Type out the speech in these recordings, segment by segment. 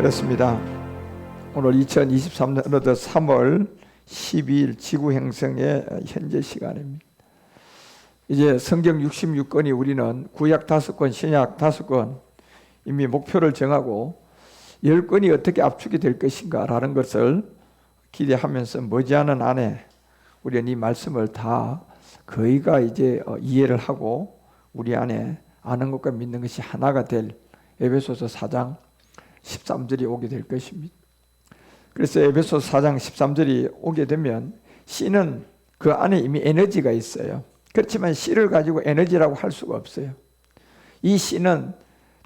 그렇습니다. 오늘 2023년 어느덧 3월 12일 지구 행성의 현재 시간입니다. 이제 성경 66권이 우리는 구약 5권, 신약 5권 이미 목표를 정하고 10권이 어떻게 압축이 될 것인가 라는 것을 기대하면서 머지않은 안에 우리는 이 말씀을 다 거의가 이제 이해를 하고 우리 안에 아는 것과 믿는 것이 하나가 될 에베소서 4장 13절이 오게 될 것입니다. 그래서 에베소서 4장 13절이 오게 되면 C는 그 안에 이미 에너지가 있어요. 그렇지만 C를 가지고 에너지라고 할 수가 없어요. 이 C는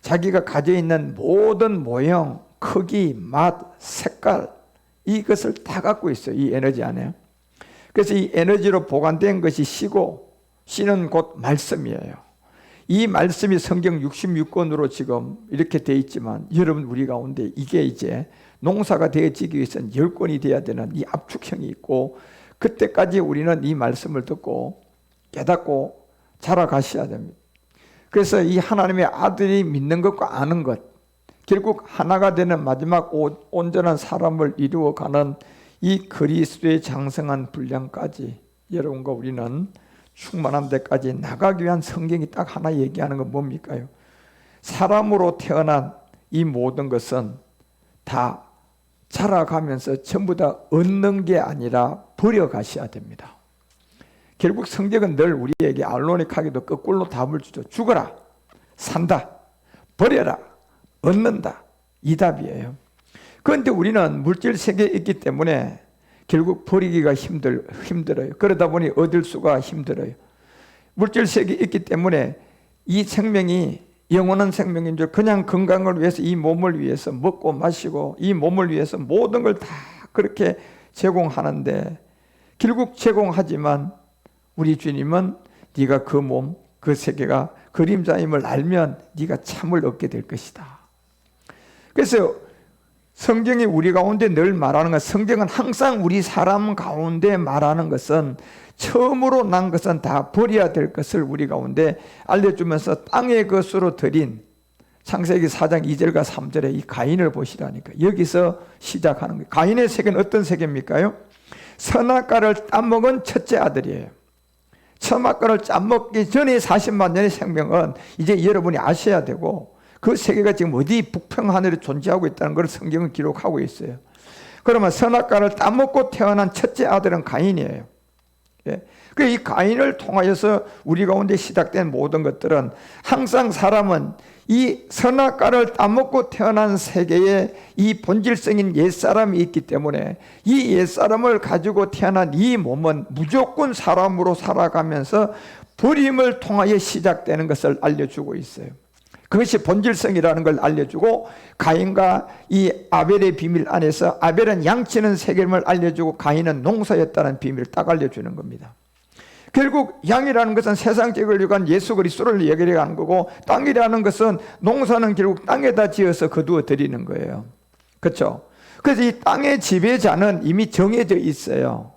자기가 가지고 있는 모든 모형, 크기, 맛, 색깔 이것을 다 갖고 있어요. 이 에너지 안에. 그래서 이 에너지로 보관된 것이 C고 C는 곧 말씀이에요. 이 말씀이 성경 66권으로 지금 이렇게 되어 있지만 여러분 우리 가운데 이게 이제 농사가 되어지기 위해서는 10권이 되어야 되는 이 압축형이 있고 그때까지 우리는 이 말씀을 듣고 깨닫고 자라가셔야 됩니다. 그래서 이 하나님의 아들이 믿는 것과 아는 것 결국 하나가 되는 마지막 온전한 사람을 이루어가는 이 그리스도의 장성한 분량까지 여러분과 우리는 충만한 데까지 나가기 위한 성경이 딱 하나 얘기하는 건 뭡니까요? 사람으로 태어난 이 모든 것은 다 자라가면서 전부 다 얻는 게 아니라 버려가셔야 됩니다. 결국 성경은 늘 우리에게 알로닉하게도 거꾸로 답을 주죠. 죽어라, 산다, 버려라, 얻는다. 이 답이에요. 그런데 우리는 물질 세계에 있기 때문에 결국 버리기가 힘들어요. 그러다 보니 얻을 수가 힘들어요. 물질 세계에 있기 때문에 이 생명이 영원한 생명인 줄 그냥 건강을 위해서 이 몸을 위해서 먹고 마시고 이 몸을 위해서 모든 걸 다 그렇게 제공하는데 결국 제공하지만 우리 주님은 네가 그 몸, 그 세계가 그림자임을 알면 네가 참을 얻게 될 것이다. 그래서 성경이 우리 가운데 늘 말하는 것, 성경은 항상 우리 사람 가운데 말하는 것은 처음으로 난 것은 다 버려야 될 것을 우리 가운데 알려주면서 땅의 것으로 드린 창세기 4장 2절과 3절에 이 가인을 보시라니까 여기서 시작하는 거예요. 가인의 세계는 어떤 세계입니까? 선악과를 따먹은 첫째 아들이에요. 선악과를 따먹기 전에 40만 년의 생명은 이제 여러분이 아셔야 되고 그 세계가 지금 어디 북평하늘에 존재하고 있다는 걸 성경은 기록하고 있어요. 그러면 선악과를 따먹고 태어난 첫째 아들은 가인이에요. 예. 이 가인을 통하여서 우리 가운데 시작된 모든 것들은 항상 사람은 이 선악과를 따먹고 태어난 세계에 이 본질성인 옛사람이 있기 때문에 이 옛사람을 가지고 태어난 이 몸은 무조건 사람으로 살아가면서 버림을 통하여 시작되는 것을 알려주고 있어요. 그것이 본질성이라는 걸 알려주고 가인과 이 아벨의 비밀 안에서 아벨은 양치는 세겜을 알려주고 가인은 농사였다는 비밀을 딱 알려주는 겁니다. 결국 양이라는 것은 세상적을 위한 예수 그리스도를 얘기하는 거고 땅이라는 것은 농사는 결국 땅에다 지어서 거두어 드리는 거예요. 그렇죠? 그래서 이 땅의 지배자는 이미 정해져 있어요.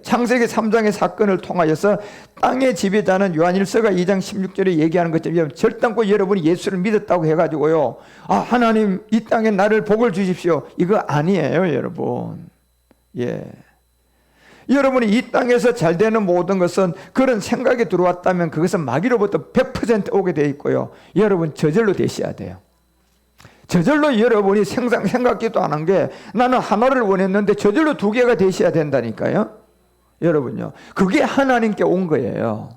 창세기 3장의 사건을 통하여서 땅의 지배자는 요한일서가 2장 16절에 얘기하는 것처럼 절단코 여러분이 예수를 믿었다고 해가지고요 하나님 이 땅에 나를 복을 주십시오 이거 아니에요 여러분. 여러분이 이 땅에서 잘 되는 모든 것은 그런 생각이 들어왔다면 그것은 마귀로부터 100% 오게 돼 있고요 여러분 저절로 되셔야 돼요. 저절로 여러분이 생각지도 않은 게 나는 하나를 원했는데 저절로 2개가 되셔야 된다니까요. 여러분요. 그게 하나님께 온 거예요.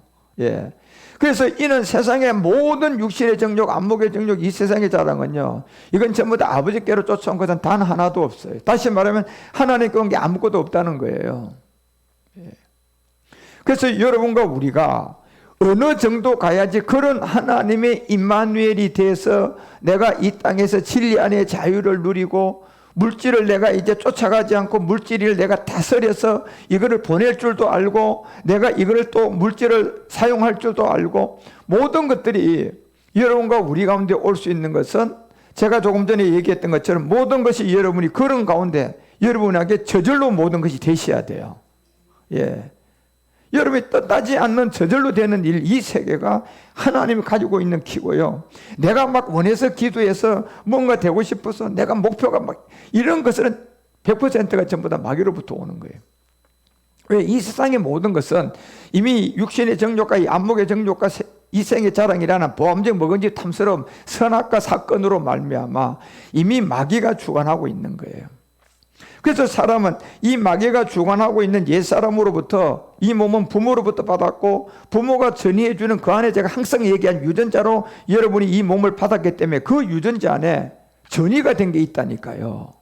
그래서 이는 세상의 모든 육신의 정욕, 안목의 정욕, 이 세상의 자랑은요. 이건 전부 다 아버지께로 쫓아온 것은 단 하나도 없어요. 다시 말하면 하나님께 온 게 아무것도 없다는 거예요. 그래서 여러분과 우리가 어느 정도 가야지 그런 하나님의 임마누엘이 돼서 내가 이 땅에서 진리 안에 자유를 누리고 물질을 내가 이제 쫓아가지 않고 물질을 내가 다스려서 이거를 보낼 줄도 알고 내가 이거를 또 물질을 사용할 줄도 알고 모든 것들이 여러분과 우리 가운데 올 수 있는 것은 제가 조금 전에 얘기했던 것처럼 모든 것이 여러분이 그런 가운데 여러분에게 저절로 모든 것이 되셔야 돼요. 여러분이 뜻하지 않는 저절로 되는 일, 이 세계가 하나님이 가지고 있는 키고요. 내가 막 원해서 기도해서 뭔가 되고 싶어서 내가 목표가 막 이런 것은 100%가 전부 다 마귀로부터 오는 거예요. 왜? 이 세상의 모든 것은 이미 육신의 정욕과 이 안목의 정욕과 이생의 자랑이라는 보암직 먹은지 탐스러움 선악과 사건으로 말미암아 이미 마귀가 주관하고 있는 거예요. 그래서 사람은 이 마귀가 주관하고 있는 옛사람으로부터, 이 몸은 부모로부터 받았고 부모가 전이해 주는 그 안에 제가 항상 얘기한 유전자로 여러분이 이 몸을 받았기 때문에 그 유전자 안에 전이가 된 게 있다니까요.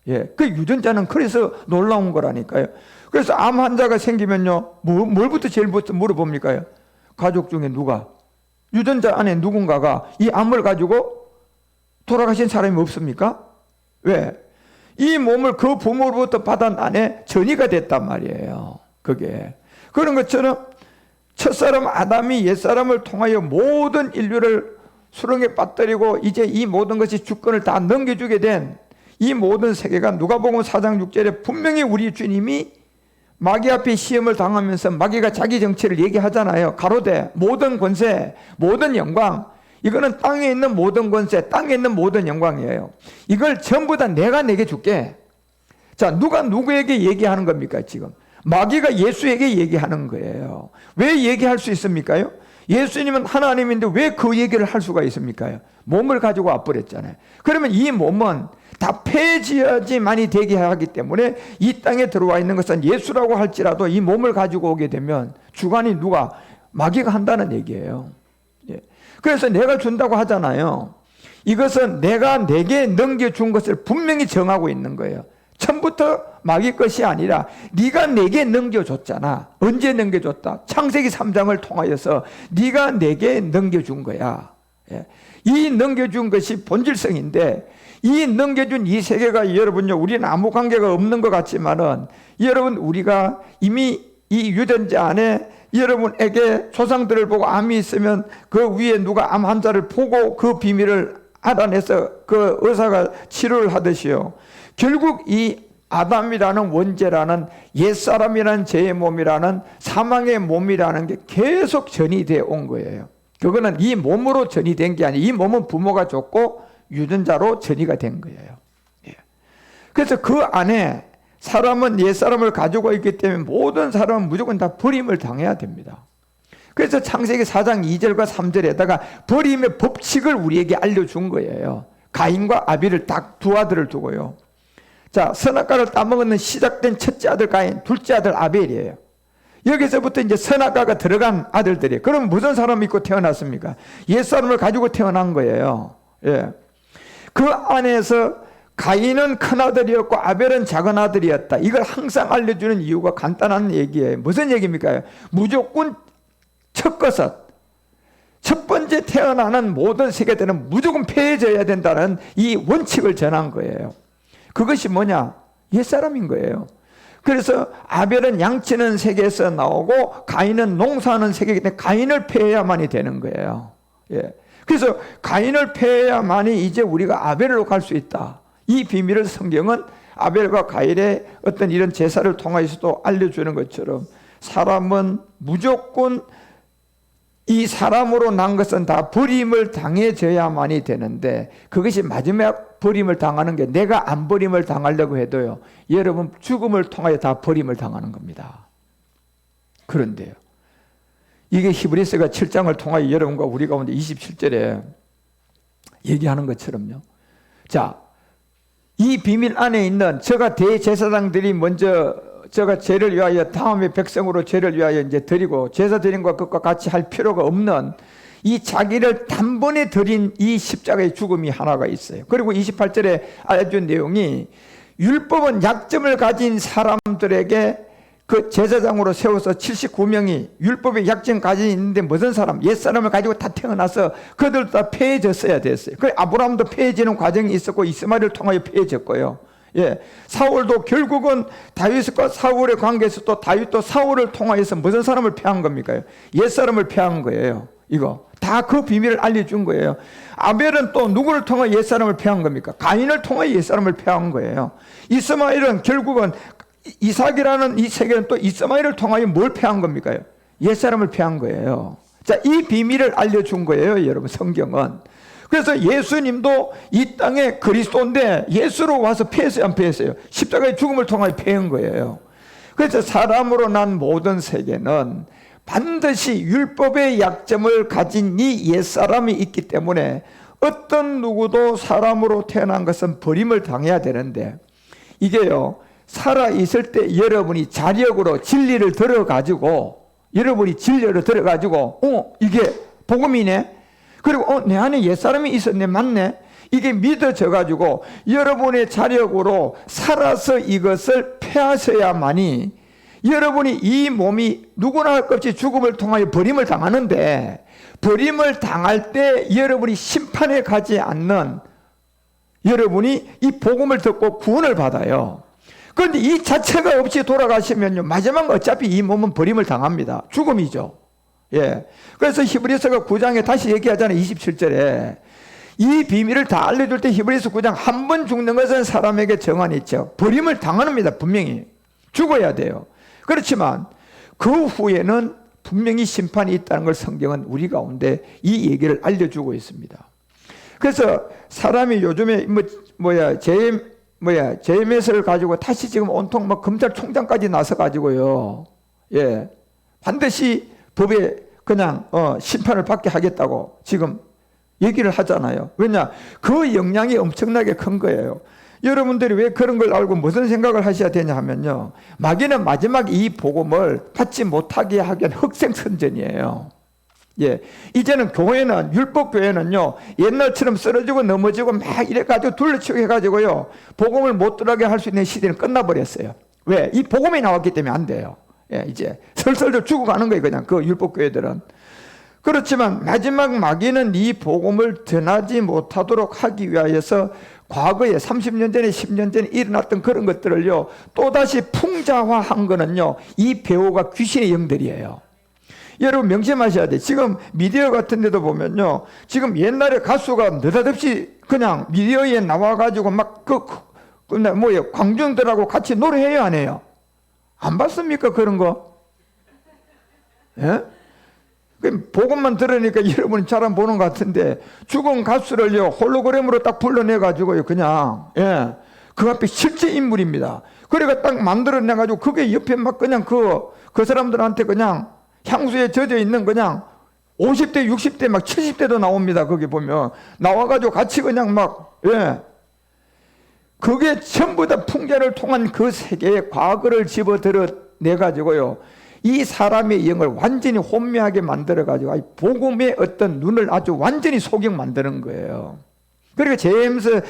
예, 그 유전자는 그래서 놀라운 거라니까요. 그래서 암 환자가 생기면요, 뭘부터 제일 먼저 물어봅니까요? 가족 중에 누가, 유전자 안에 누군가가 이 암을 가지고 돌아가신 사람이 없습니까? 왜? 이 몸을 그 부모로부터 받은 안에 전이가 됐단 말이에요. 그게. 그런 것처럼 첫사람 아담이 옛사람을 통하여 모든 인류를 수렁에 빠뜨리고 이제 이 모든 것이 주권을 다 넘겨주게 된 이 모든 세계가 누가복음 4장 6절에 분명히 우리 주님이 마귀 앞에 시험을 당하면서 마귀가 자기 정체를 얘기하잖아요. 가로되 모든 권세, 모든 영광, 이거는 땅에 있는 모든 권세, 땅에 있는 모든 영광이에요. 이걸 전부 다 내가 내게 줄게. 자, 누가 누구에게 얘기하는 겁니까 지금? 마귀가 예수에게 얘기하는 거예요. 왜 얘기할 수 있습니까요? 예수님은 하나님인데 왜 그 얘기를 할 수가 있습니까? 몸을 가지고 와버렸잖아요. 그러면 이 몸은 다 폐지어야지만이 되게 하기 때문에 이 땅에 들어와 있는 것은 예수라고 할지라도 이 몸을 가지고 오게 되면 주관이 누가? 마귀가 한다는 얘기예요. 예. 그래서 내가 준다고 하잖아요. 이것은 내가 내게 넘겨준 것을 분명히 정하고 있는 거예요. 처음부터 마귀 것이 아니라 네가 내게 넘겨줬잖아. 언제 넘겨줬다? 창세기 3장을 통하여서 네가 내게 넘겨준 거야. 예. 이 넘겨준 것이 본질성인데 이 넘겨준 이 세계가 여러분요, 우리는 아무 관계가 없는 것 같지만은 여러분, 우리가 이미 이 유전자 안에 여러분에게 조상들을 보고 암이 있으면 그 위에 누가 암 환자를 보고 그 비밀을 알아내서 그 의사가 치료를 하듯이요, 결국 이 아담이라는 원죄라는 옛사람이라는 죄의 몸이라는 사망의 몸이라는 게 계속 전이되어 온 거예요. 그거는 이 몸으로 전이된 게 아니에요. 이 몸은 부모가 줬고 유전자로 전이가 된 거예요. 예. 그래서 그 안에 사람은 옛사람을 가지고 있기 때문에 모든 사람은 무조건 다 버림을 당해야 됩니다. 그래서 창세기 4장 2절과 3절에다가 버림의 법칙을 우리에게 알려준 거예요. 가인과 아벨을 딱 두 아들을 두고요. 자, 선악과를 따먹는 시작된 첫째 아들 가인, 둘째 아들 아벨이에요. 여기서부터 이제 선악과가 들어간 아들들이에요. 그럼 무슨 사람이 있고 태어났습니까? 옛사람을 가지고 태어난 거예요. 예. 그 안에서 가인은 큰 아들이었고 아벨은 작은 아들이었다. 이걸 항상 알려주는 이유가 간단한 얘기예요. 무슨 얘기입니까? 무조건 첫 것은, 첫 번째 태어나는 모든 세계들은 무조건 폐해져야 된다는 이 원칙을 전한 거예요. 그것이 뭐냐? 옛사람인 거예요. 그래서 아벨은 양치는 세계에서 나오고 가인은 농사하는 세계이기 때문에 가인을 폐해야만이 되는 거예요. 예. 그래서 가인을 폐해야만이 이제 우리가 아벨로 갈 수 있다. 이 비밀을 성경은 아벨과 가인의 어떤 이런 제사를 통해서도 알려주는 것처럼 사람은 무조건 이 사람으로 난 것은 다 버림을 당해져야만이 되는데 그것이 마지막 버림을 당하는 게 내가 안 버림을 당하려고 해도요, 여러분 죽음을 통하여 다 버림을 당하는 겁니다. 그런데요, 이게 히브리서가 7장을 통하여 여러분과 우리 가운데 27절에 얘기하는 것처럼요. 자, 이 비밀 안에 있는 저가 대제사장들이 먼저 저가 죄를 위하여 다음에 백성으로 죄를 위하여 이제 드리고 제사 드린 것과 같이 할 필요가 없는 이 자기를 단번에 드린 이 십자가의 죽음이 하나가 있어요. 그리고 28절에 알려준 내용이 율법은 약점을 가진 사람들에게 그 제사장으로 세워서 79명이 율법의 약점 가지고 있는데 무슨 사람? 옛사람을 가지고 다 태어나서 그들도 다 폐해졌어야 됐어요. 그 아브라함도 폐해지는 과정이 있었고 이스마엘을 통하여 폐해졌고요. 예, 사울도 결국은 다윗과 사울의 관계에서 또 다윗도 사울을 통하여서 무슨 사람을 폐한 겁니까? 옛사람을 폐한 거예요. 이거 다 그 비밀을 알려준 거예요. 아벨은 또 누구를 통하여 옛사람을 폐한 겁니까? 가인을 통하여 옛사람을 폐한 거예요. 이스마엘은 결국은 이삭이라는 이 세계는 또 이스마엘을 통하여 뭘 패한 겁니까? 옛사람을 패한 거예요. 자, 이 비밀을 알려준 거예요, 여러분, 성경은. 그래서 예수님도 이 땅에 그리스도인데 예수로 와서 패했어요, 안 패했어요? 십자가의 죽음을 통하여 패한 거예요. 그래서 사람으로 난 모든 세계는 반드시 율법의 약점을 가진 이 옛사람이 있기 때문에 어떤 누구도 사람으로 태어난 것은 버림을 당해야 되는데, 이게요, 살아있을 때 여러분이 자력으로 진리를 들어가지고, 여러분이 진리를 들어가지고, 이게 복음이네? 그리고 내 안에 옛사람이 있었네, 맞네? 이게 믿어져가지고 여러분의 자력으로 살아서 이것을 패하셔야만이 여러분이 이 몸이 누구나 할 것 없이 죽음을 통하여 버림을 당하는데, 버림을 당할 때 여러분이 심판에 가지 않는, 여러분이 이 복음을 듣고 구원을 받아요. 그런데 이 자체가 없이 돌아가시면요, 마지막 어차피 이 몸은 버림을 당합니다. 죽음이죠. 예. 그래서 히브리서가 9장에 다시 얘기하잖아요. 27절에. 이 비밀을 다 알려줄 때 히브리서 9장 한 번 죽는 것은 사람에게 정한이 있죠. 버림을 당합니다. 분명히. 죽어야 돼요. 그렇지만 그 후에는 분명히 심판이 있다는 걸 성경은 우리 가운데 이 얘기를 알려주고 있습니다. 그래서 사람이 요즘에 제메스를 가지고 다시 지금 온통 막 검찰총장까지 나서 가지고요. 예. 반드시 법에 그냥 심판을 받게 하겠다고 지금 얘기를 하잖아요. 왜냐? 그 영향이 엄청나게 큰 거예요. 여러분들이 왜 그런 걸 알고 무슨 생각을 하셔야 되냐 하면요, 마귀는 마지막 이 복음을 받지 못하게 하기 위한 흑생선전이에요. 예, 이제는 교회는, 율법 교회는요, 옛날처럼 쓰러지고 넘어지고 막 이래가지고 둘러치고 해가지고요, 복음을 못 들어가게 할 수 있는 시대는 끝나버렸어요. 왜? 이 복음이 나왔기 때문에 안 돼요. 예, 이제 슬슬 죽어가는 거예요, 그냥 그 율법 교회들은. 그렇지만 마지막 마귀는 이 복음을 전하지 못하도록 하기 위하여서 과거에 30년 전에 10년 전에 일어났던 그런 것들을요, 또다시 풍자화한 거는요, 이 배우가 귀신의 영들이에요. 여러분 명심하셔야 돼요. 지금 미디어 같은 데도 보면요, 지금 옛날에 가수가 느닷없이 그냥 미디어에 나와가지고 막 광중들하고 같이 노래해요, 안 해요? 안 봤습니까, 그런 거? 예? 복음만 들으니까 여러분이 잘 안 보는 것 같은데, 죽은 가수를요, 홀로그램으로 딱 불러내가지고요, 그냥, 예, 그 앞에 실제 인물입니다. 그래가 딱 만들어내가지고, 그게 옆에 막 그냥 그 사람들한테 그냥 향수에 젖어 있는 그냥 50대, 60대, 막 70대도 나옵니다. 거기 보면. 나와가지고 같이 그냥 막, 예. 그게 전부 다 풍자를 통한 그 세계의 과거를 집어들어내가지고요, 이 사람의 영을 완전히 혼미하게 만들어가지고 복음의 어떤 눈을 아주 완전히 속역 만드는 거예요. 그리고 제임스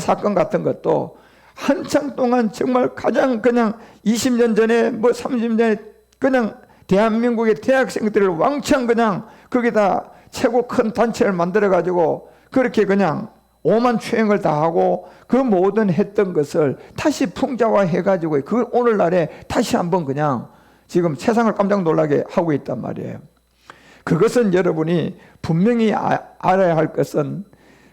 사건 같은 것도 한참 동안 정말 가장 그냥 20년 전에 30년 전에 그냥 대한민국의 대학생들을 왕창 그냥 거기다 최고 큰 단체를 만들어가지고 그렇게 그냥 오만 추행을 다 하고 그 모든 했던 것을 다시 풍자화 해가지고 그걸 오늘날에 다시 한번 그냥 지금 세상을 깜짝 놀라게 하고 있단 말이에요. 그것은 여러분이 분명히 알아야 할 것은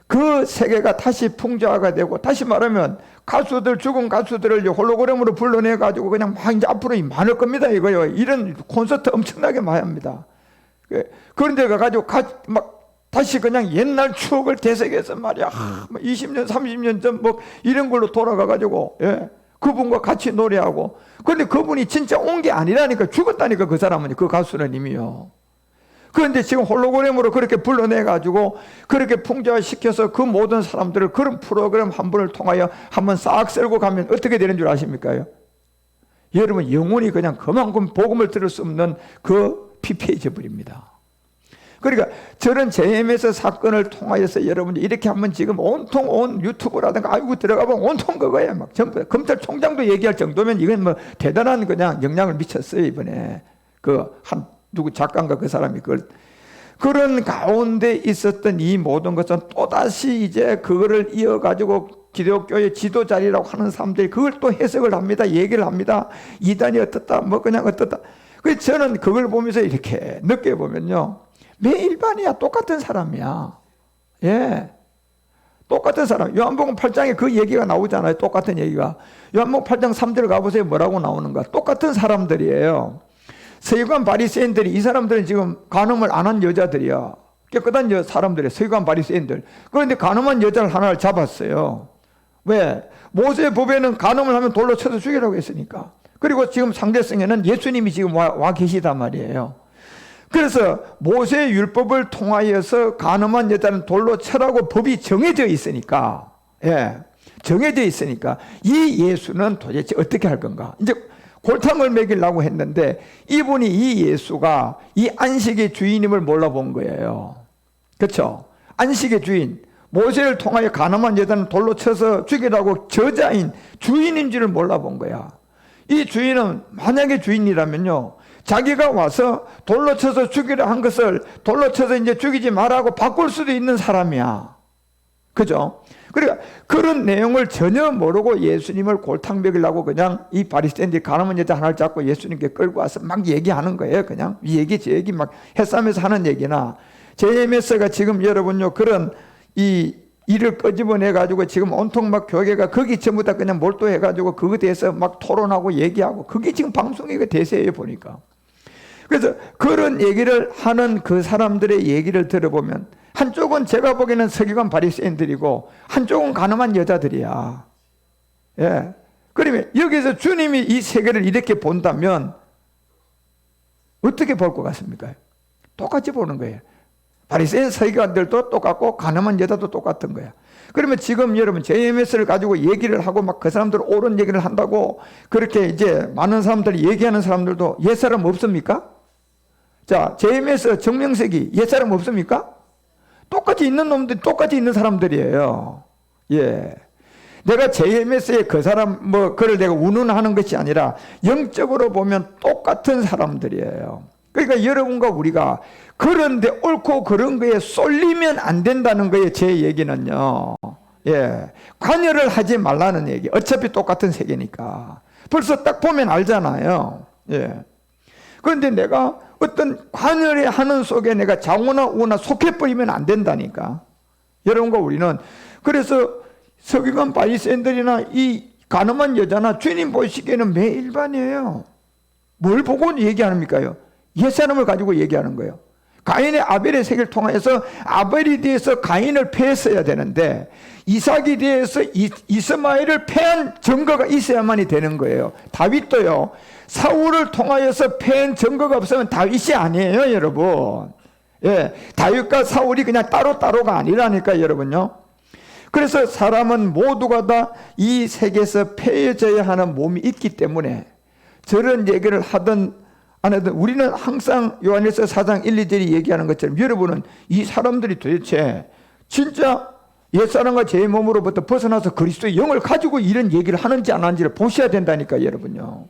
그 세계가 다시 풍자화가 되고, 다시 말하면 가수들, 죽은 가수들을 홀로그램으로 불러내가지고 그냥 막 이제 앞으로 많을 겁니다, 이거요. 이런 콘서트 엄청나게 많이 합니다. 그런데 가가지고 막 다시 그냥 옛날 추억을 되새겨서 말이야. 20년, 30년 전 이런 걸로 돌아가가지고, 예. 그분과 같이 노래하고. 그런데 그분이 진짜 온 게 아니라니까, 죽었다니까, 그 사람은, 그 가수는 이미요. 그런데 지금 홀로그램으로 그렇게 불러내가지고 그렇게 풍자시켜서 그 모든 사람들을 그런 프로그램 한 번을 통하여 한번 싹 쓸고 가면 어떻게 되는 줄 아십니까? 여러분, 영혼이 그냥 그만큼 복음을 들을 수 없는 그 피폐해져 버립니다. 그러니까 저런 JMS 사건을 통하여서 여러분이 이렇게 한번 지금 온통 온 유튜브라든가 아이고 들어가보면 온통 그거예요. 막 전부 검찰총장도 얘기할 정도면 이건 뭐 대단한 그냥 영향을 미쳤어요, 이번에. 누구 작가인가 그 사람이 그런 가운데 있었던 이 모든 것은 또다시 이제 그거를 이어가지고 기독교의 지도자리라고 하는 사람들이 그걸 또 해석을 합니다. 얘기를 합니다. 이단이 어떻다, 그냥 어떻다. 그래서 저는 그걸 보면서 이렇게 느껴보면요, 매 일반이야. 똑같은 사람이야. 예. 똑같은 사람. 요한복음 8장에 그 얘기가 나오잖아요. 똑같은 얘기가. 요한복음 8장 3절 가보세요. 뭐라고 나오는가. 똑같은 사람들이에요. 서기관 바리새인들이, 이 사람들은 지금 간음을 안 한 여자들이야. 깨끗한 사람들이에요. 서기관 바리새인들. 그런데 간음한 여자를 하나를 잡았어요. 왜? 모세 법에는 간음을 하면 돌로 쳐서 죽이라고 했으니까. 그리고 지금 상대성에는 예수님이 지금 와 계시단 말이에요. 그래서 모세의 율법을 통하여서 간음한 여자는 돌로 쳐라고 법이 정해져 있으니까, 예, 정해져 있으니까 이 예수는 도대체 어떻게 할 건가? 이제 골탕을 먹이려고 했는데 이분이, 이 예수가 이 안식의 주인임을 몰라본 거예요. 그렇죠? 안식의 주인, 모세를 통하여 간음한 여자는 돌로 쳐서 죽이라고 저자인 주인인 줄을 몰라본 거야. 이 주인은 만약에 주인이라면요, 자기가 와서 돌로 쳐서 죽이려 한 것을 돌로 쳐서 이제 죽이지 말라고 바꿀 수도 있는 사람이야. 그죠? 그러니까 그런 내용을 전혀 모르고 예수님을 골탕 먹이려고 그냥 이 바리새인들이 간음한 여자 하나를 잡고 예수님께 끌고 와서 막 얘기하는 거예요. 그냥 이 얘기 저 얘기 막 해싸면서 하는 얘기나, JMS가 지금 여러분요 그런 이 일을 끄집어내 가지고 지금 온통 막 교회가 거기 전부 다 그냥 몰두해 가지고 그거에 대해서 막 토론하고 얘기하고, 그게 지금 방송의 대세예요 보니까. 그래서 그런 얘기를 하는 그 사람들의 얘기를 들어보면 한쪽은 제가 보기에는 서기관 바리새인들이고 한쪽은 간음한 여자들이야. 예. 그러면 여기서 주님이 이 세계를 이렇게 본다면 어떻게 볼 것 같습니까? 똑같이 보는 거예요. 바리새인 서기관들도 똑같고 간음한 여자도 똑같은 거야. 그러면 지금 여러분 JMS를 가지고 얘기를 하고 막 그 사람들 옳은 얘기를 한다고 그렇게 이제 많은 사람들이 얘기하는 사람들도 옛사람 없습니까? 자, JMS 정명석이 옛사람 없습니까? 똑같이 있는 놈들, 똑같이 있는 사람들이에요. 예. 내가 JMS에 그 사람 그를 내가 운운하는 것이 아니라 영적으로 보면 똑같은 사람들이에요. 그러니까 여러분과 우리가 그런데 옳고 그런 거에 쏠리면 안 된다는 거예요. 제 얘기는요. 예. 관여를 하지 말라는 얘기. 어차피 똑같은 세계니까. 벌써 딱 보면 알잖아요. 예. 그런데 내가 어떤 관여를 하는 속에 내가 좌우나 우나 속해버리면 안 된다니까. 여러분과 우리는 그래서 서기관 바리새인들이나 이 간음한 여자나 주님 보시기에는 매일반이에요. 뭘 보고 얘기합니까요? 옛사람을 가지고 얘기하는 거예요. 가인의 아벨의 세계를 통해서 아벨에 대해서 가인을 패했어야 되는데 이삭에 대해서 이스마엘을 패한 증거가 있어야만이 되는 거예요. 다윗도요, 사울을 통하여서 패한 증거가 없으면 다윗이 아니에요, 여러분. 예, 다윗과 사울이 그냥 따로따로가 아니라니까, 여러분요. 그래서 사람은 모두가 다 이 세계에서 패해져야 하는 몸이 있기 때문에 저런 얘기를 하든 안 하든 우리는 항상 요한일서 4장 1, 2절이 얘기하는 것처럼 여러분은 이 사람들이 도대체 진짜 옛사람과 제 몸으로부터 벗어나서 그리스도의 영을 가지고 이런 얘기를 하는지 안 하는지를 보셔야 된다니까, 여러분요.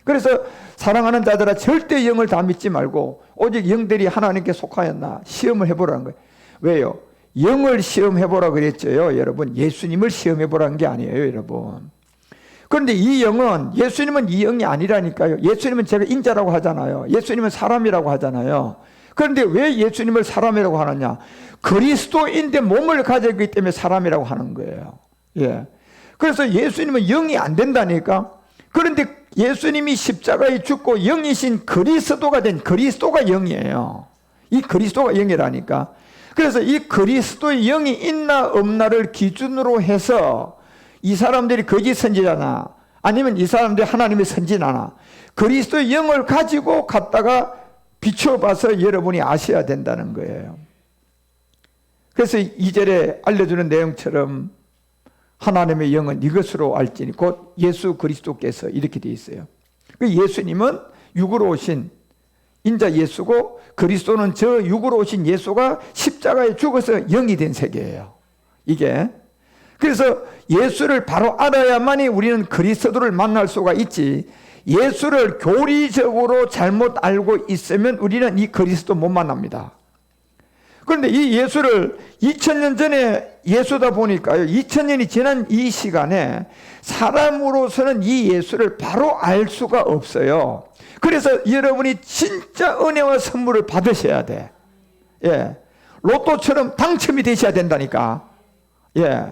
그래서 사랑하는 자들아 절대 영을 다 믿지 말고 오직 영들이 하나님께 속하였나 시험을 해보라는 거예요. 왜요? 영을 시험해보라 그랬죠, 여러분. 예수님을 시험해보라는 게 아니에요, 여러분. 그런데 이 영은, 예수님은 이 영이 아니라니까요. 예수님은 제가 인자라고 하잖아요. 예수님은 사람이라고 하잖아요. 그런데 왜 예수님을 사람이라고 하느냐? 그리스도인데 몸을 가졌기 때문에 사람이라고 하는 거예요. 예. 그래서 예수님은 영이 안 된다니까. 그런데 예수님이 십자가에 죽고 영이신 그리스도가 된 그리스도가 영이에요. 이 그리스도가 영이라니까. 그래서 이 그리스도의 영이 있나 없나를 기준으로 해서 이 사람들이 거짓 선지자나 아니면 이 사람들이 하나님의 선지자나 그리스도의 영을 가지고 갖다가 비춰봐서 여러분이 아셔야 된다는 거예요. 그래서 2절에 알려주는 내용처럼 하나님의 영은 이것으로 알지니 곧 예수 그리스도께서 이렇게 되어 있어요. 그 예수님은 육으로 오신 인자 예수고 그리스도는 저 육으로 오신 예수가 십자가에 죽어서 영이 된 세계예요. 이게 그래서 예수를 바로 알아야만이 우리는 그리스도를 만날 수가 있지, 예수를 교리적으로 잘못 알고 있으면 우리는 이 그리스도 못 만납니다. 그런데 이 예수를 2000년 전에 예수다 보니까요, 2000년이 지난 이 시간에 사람으로서는 이 예수를 바로 알 수가 없어요. 그래서 여러분이 진짜 은혜와 선물을 받으셔야 돼. 예. 로또처럼 당첨이 되셔야 된다니까. 예.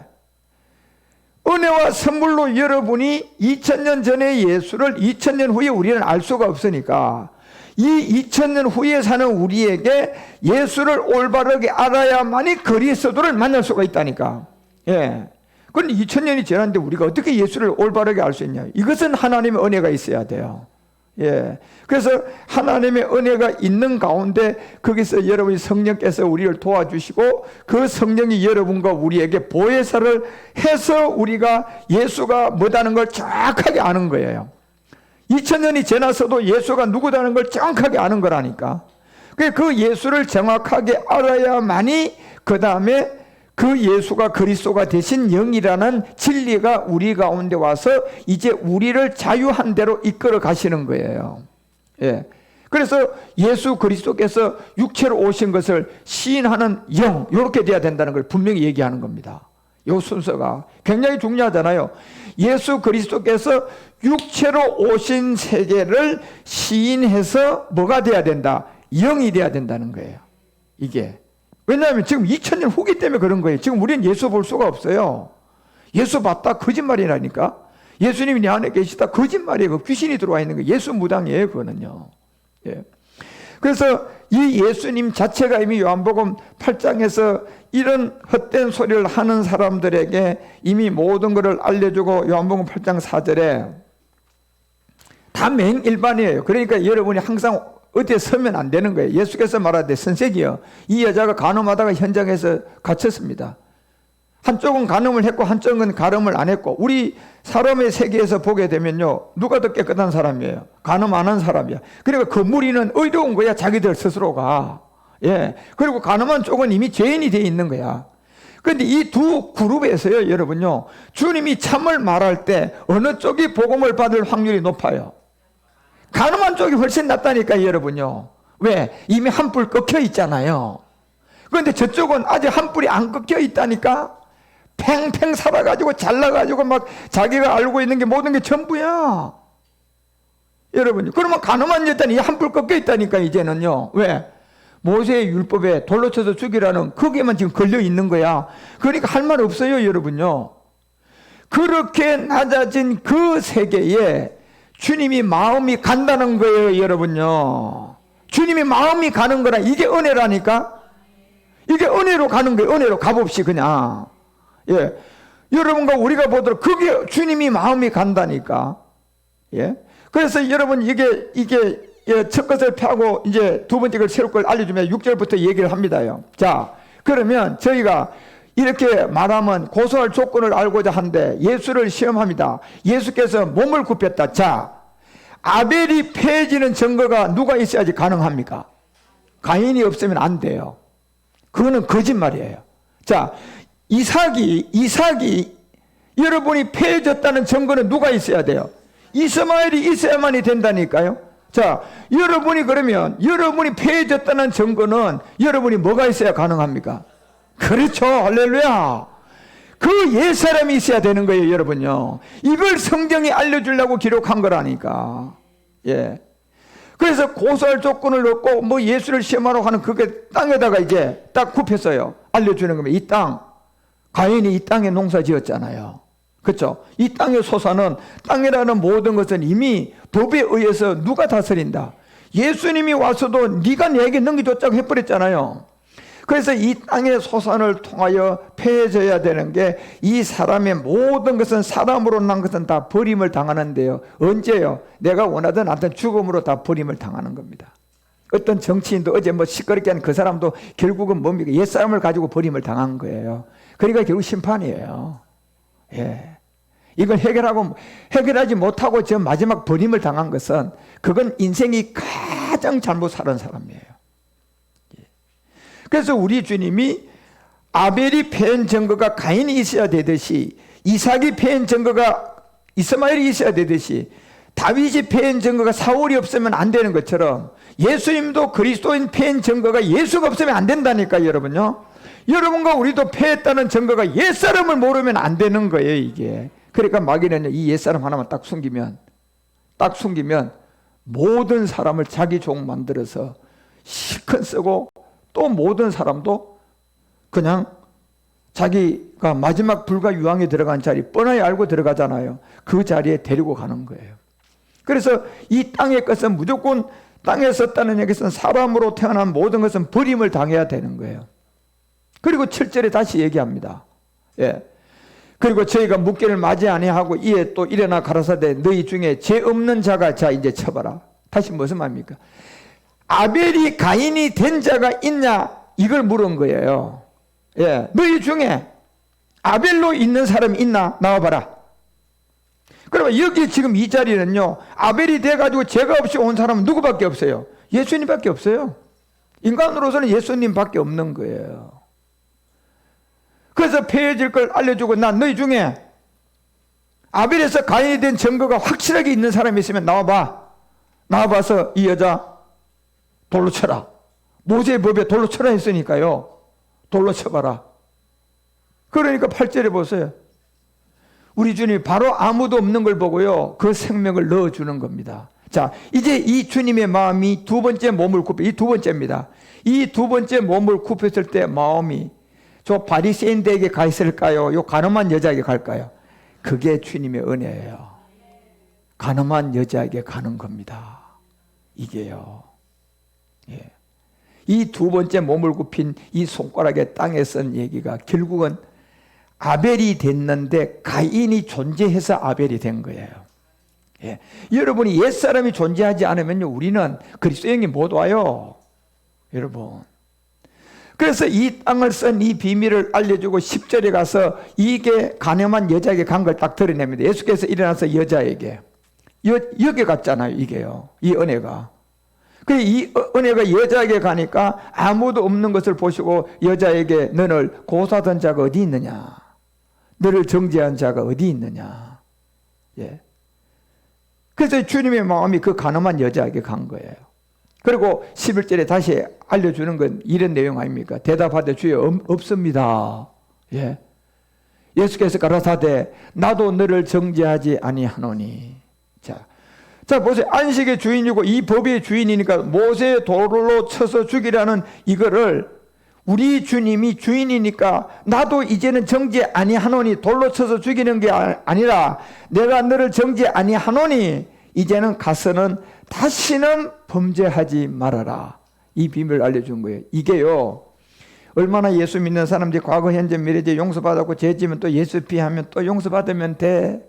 은혜와 선물로 여러분이 2000년 전의 예수를 2000년 후에 우리는 알 수가 없으니까 이 2000년 후에 사는 우리에게 예수를 올바르게 알아야만이 그리스도를 만날 수가 있다니까. 예. 그런데 2000년이 지났는데 우리가 어떻게 예수를 올바르게 알 수 있냐? 이것은 하나님의 은혜가 있어야 돼요. 예. 그래서 하나님의 은혜가 있는 가운데 거기서 여러분이 성령께서 우리를 도와주시고 그 성령이 여러분과 우리에게 보혜사를 해서 우리가 예수가 뭐다는 걸 정확하게 아는 거예요. 2000년이 지나서도 예수가 누구다는 걸 정확하게 아는 거라니까. 그 예수를 정확하게 알아야만이 그 다음에 그 예수가 그리스도가 되신 영이라는 진리가 우리 가운데 와서 이제 우리를 자유한 대로 이끌어 가시는 거예요. 예. 그래서 예수 그리스도께서 육체로 오신 것을 시인하는 영, 이렇게 돼야 된다는 걸 분명히 얘기하는 겁니다. 이 순서가 굉장히 중요하잖아요. 예수 그리스도께서 육체로 오신 세계를 시인해서 뭐가 돼야 된다? 영이 돼야 된다는 거예요. 이게. 왜냐하면 지금 2000년 후기 때문에 그런 거예요. 지금 우리는 예수 볼 수가 없어요. 예수 봤다? 거짓말이라니까. 예수님이 내 안에 계시다? 거짓말이에요. 귀신이 들어와 있는 거예요. 예수 무당이에요. 그거는요. 예. 그래서 이 예수님 자체가 이미 요한복음 8장에서 이런 헛된 소리를 하는 사람들에게 이미 모든 것을 알려주고 요한복음 8장 4절에 다 맹일반이에요. 그러니까 여러분이 항상 어디에 서면 안 되는 거예요. 예수께서 말하되 선생이여, 이 여자가 간음하다가 현장에서 갇혔습니다. 한쪽은 간음을 했고 한쪽은 간음을 안 했고, 우리 사람의 세계에서 보게 되면요, 누가 더 깨끗한 사람이에요? 간음 안 한 사람이야. 그러니까 그 무리는 의로운 거야, 자기들 스스로가. 예. 그리고 간음한 쪽은 이미 죄인이 되어 있는 거야. 그런데 이 두 그룹에서요, 여러분요, 주님이 참을 말할 때 어느 쪽이 복음을 받을 확률이 높아요? 간음한 쪽이 훨씬 낫다니까, 여러분요. 왜? 이미 한 뿔 꺾여 있잖아요. 그런데 저쪽은 아직 한 뿔이 안 꺾여 있다니까? 팽팽 살아가지고 잘나가지고 막 자기가 알고 있는 게 모든 게 전부야. 여러분요. 그러면 간음한 여자는 이 한 뿔 꺾여 있다니까, 이제는요. 왜? 모세의 율법에 돌로 쳐서 죽이라는 거기에만 지금 걸려 있는 거야. 그러니까 할 말 없어요, 여러분요. 그렇게 낮아진 그 세계에 주님이 마음이 간다는 거예요, 여러분요. 주님이 마음이 가는 거라, 이게 은혜라니까? 이게 은혜로 가는 거예요. 은혜로 값없이 그냥. 예. 여러분과 우리가 보도록 그게 주님이 마음이 간다니까. 예. 그래서 여러분 이게 첫 것을 펴고 이제 두 번째 걸 새로 걸 알려주면 6절부터 얘기를 합니다요. 자, 그러면 저희가 이렇게 말하면 고소할 조건을 알고자 하는데 예수를 시험합니다. 예수께서 몸을 굽혔다. 자, 아벨이 패해지는 증거가 누가 있어야지 가능합니까? 가인이 없으면 안 돼요. 그거는 거짓말이에요. 자, 이삭이 여러분이 패해졌다는 증거는 누가 있어야 돼요? 이스마엘이 있어야만이 된다니까요. 자, 여러분이 그러면 여러분이 패해졌다는 증거는 여러분이 뭐가 있어야 가능합니까? 그렇죠. 할렐루야. 그 옛사람이 있어야 되는 거예요, 여러분요. 이걸 성경이 알려주려고 기록한 거라니까. 예. 그래서 고소할 조건을 넣고 뭐 예수를 시험하러 하는 그게 땅에다가 이제 딱 굽혔어요. 알려주는 겁니다. 이 땅. 가인이 이 땅에 농사 지었잖아요. 그렇죠? 이 땅의 소산은, 땅이라는 모든 것은 이미 법에 의해서 누가 다스린다? 예수님이 와서도 네가 내게 넘겨줬자고 해버렸잖아요. 그래서 이 땅의 소산을 통하여 패해져야 되는 게, 이 사람의 모든 것은 사람으로 난 것은 다 버림을 당하는데요. 언제요? 내가 원하든 안 하든 죽음으로 다 버림을 당하는 겁니다. 어떤 정치인도 어제 뭐 시끄럽게 한 그 사람도 결국은 뭡니까? 옛사람을 가지고 버림을 당한 거예요. 그러니까 결국 심판이에요. 예. 이걸 해결하지 못하고 저 마지막 버림을 당한 것은, 그건 인생이 가장 잘못 살은 사람이에요. 예. 그래서 우리 주님이 아벨이 패한 증거가 가인이 있어야 되듯이, 이삭이 패한 증거가 이스마엘이 있어야 되듯이, 다윗이 패한 증거가 사울이 없으면 안 되는 것처럼 예수님도 그리스도인 패한 증거가 예수가 없으면 안 된다니까, 여러분요. 여러분과 우리도 패했다는 증거가 옛사람을 모르면 안 되는 거예요, 이게. 그러니까 마귀는 이 옛사람 하나만 딱 숨기면 모든 사람을 자기 종 만들어서 실컷 쓰고, 또 모든 사람도 그냥 자기가 마지막 불과 유황에 들어간 자리 뻔하게 알고 들어가잖아요. 그 자리에 데리고 가는 거예요. 그래서 이 땅의 것은 무조건 땅에 썼다는 얘기는 사람으로 태어난 모든 것은 버림을 당해야 되는 거예요. 그리고 7절에 다시 얘기합니다. 예. 그리고 저희가 묵게를 맞이 아니하고 이에 또 일어나 가라사대 너희 중에 죄 없는 자가 자 이제 쳐봐라. 다시 무슨 말입니까? 아벨이 가인이 된 자가 있냐 이걸 물은 거예요. 예. 너희 중에 아벨로 있는 사람이 있나 나와봐라. 그러면 여기 지금 이 자리는요, 아벨이 돼가지고 죄가 없이 온 사람은 누구밖에 없어요? 예수님밖에 없어요. 인간으로서는 예수님밖에 없는 거예요. 그래서 폐해질 걸 알려주고 난 너희 중에 아벨에서 가인이 된 증거가 확실하게 있는 사람이 있으면 나와봐. 나와봐서 이 여자 돌로 쳐라. 모세의 법에 돌로 쳐라 했으니까요. 돌로 쳐봐라. 그러니까 8절에 보세요. 우리 주님이 바로 아무도 없는 걸 보고요. 그 생명을 넣어주는 겁니다. 자, 이제 이 주님의 마음이 두 번째 몸을 굽혀, 이 두 번째입니다. 이 두 번째 몸을 굽혔을 때 마음이 저 바리새인들에게 가 있을까요? 요 가늠한 여자에게 갈까요? 그게 주님의 은혜예요. 가늠한 여자에게 가는 겁니다. 이게요. 예. 이 두 번째 몸을 굽힌 이 손가락에 땅에 쓴 얘기가 결국은 아벨이 됐는데 가인이 존재해서 아벨이 된 거예요. 예. 여러분이 옛사람이 존재하지 않으면 우리는 그리스도인이 못 와요. 여러분. 그래서 이 땅을 쓴 이 비밀을 알려주고 10절에 가서 이게 가늠한 여자에게 간 걸 딱 드러냅니다. 예수께서 일어나서 여자에게 여기 갔잖아요. 이게요. 이 은혜가. 그 이 은혜가 여자에게 가니까 아무도 없는 것을 보시고 여자에게 너를 고사던 자가 어디 있느냐? 너를 정죄한 자가 어디 있느냐? 예. 그래서 주님의 마음이 그 가늠한 여자에게 간 거예요. 그리고 11절에 다시 알려주는 건 이런 내용 아닙니까? 대답하되 주여 없습니다. 예. 예수께서 가라사대 나도 너를 정죄하지 아니하노니. 자 보세요. 안식의 주인이고 이 법의 주인이니까 모세의 돌로 쳐서 죽이라는 이거를 우리 주님이 주인이니까 나도 이제는 정죄 아니하노니 돌로 쳐서 죽이는 게 아니라 내가 너를 정죄 아니하노니 이제는 가서는 다시는 범죄하지 말아라. 이 비밀을 알려준 거예요. 이게요. 얼마나 예수 믿는 사람들이 과거 현재 미래에 용서받았고 죄지면 또 예수 피하면 또 용서받으면 돼.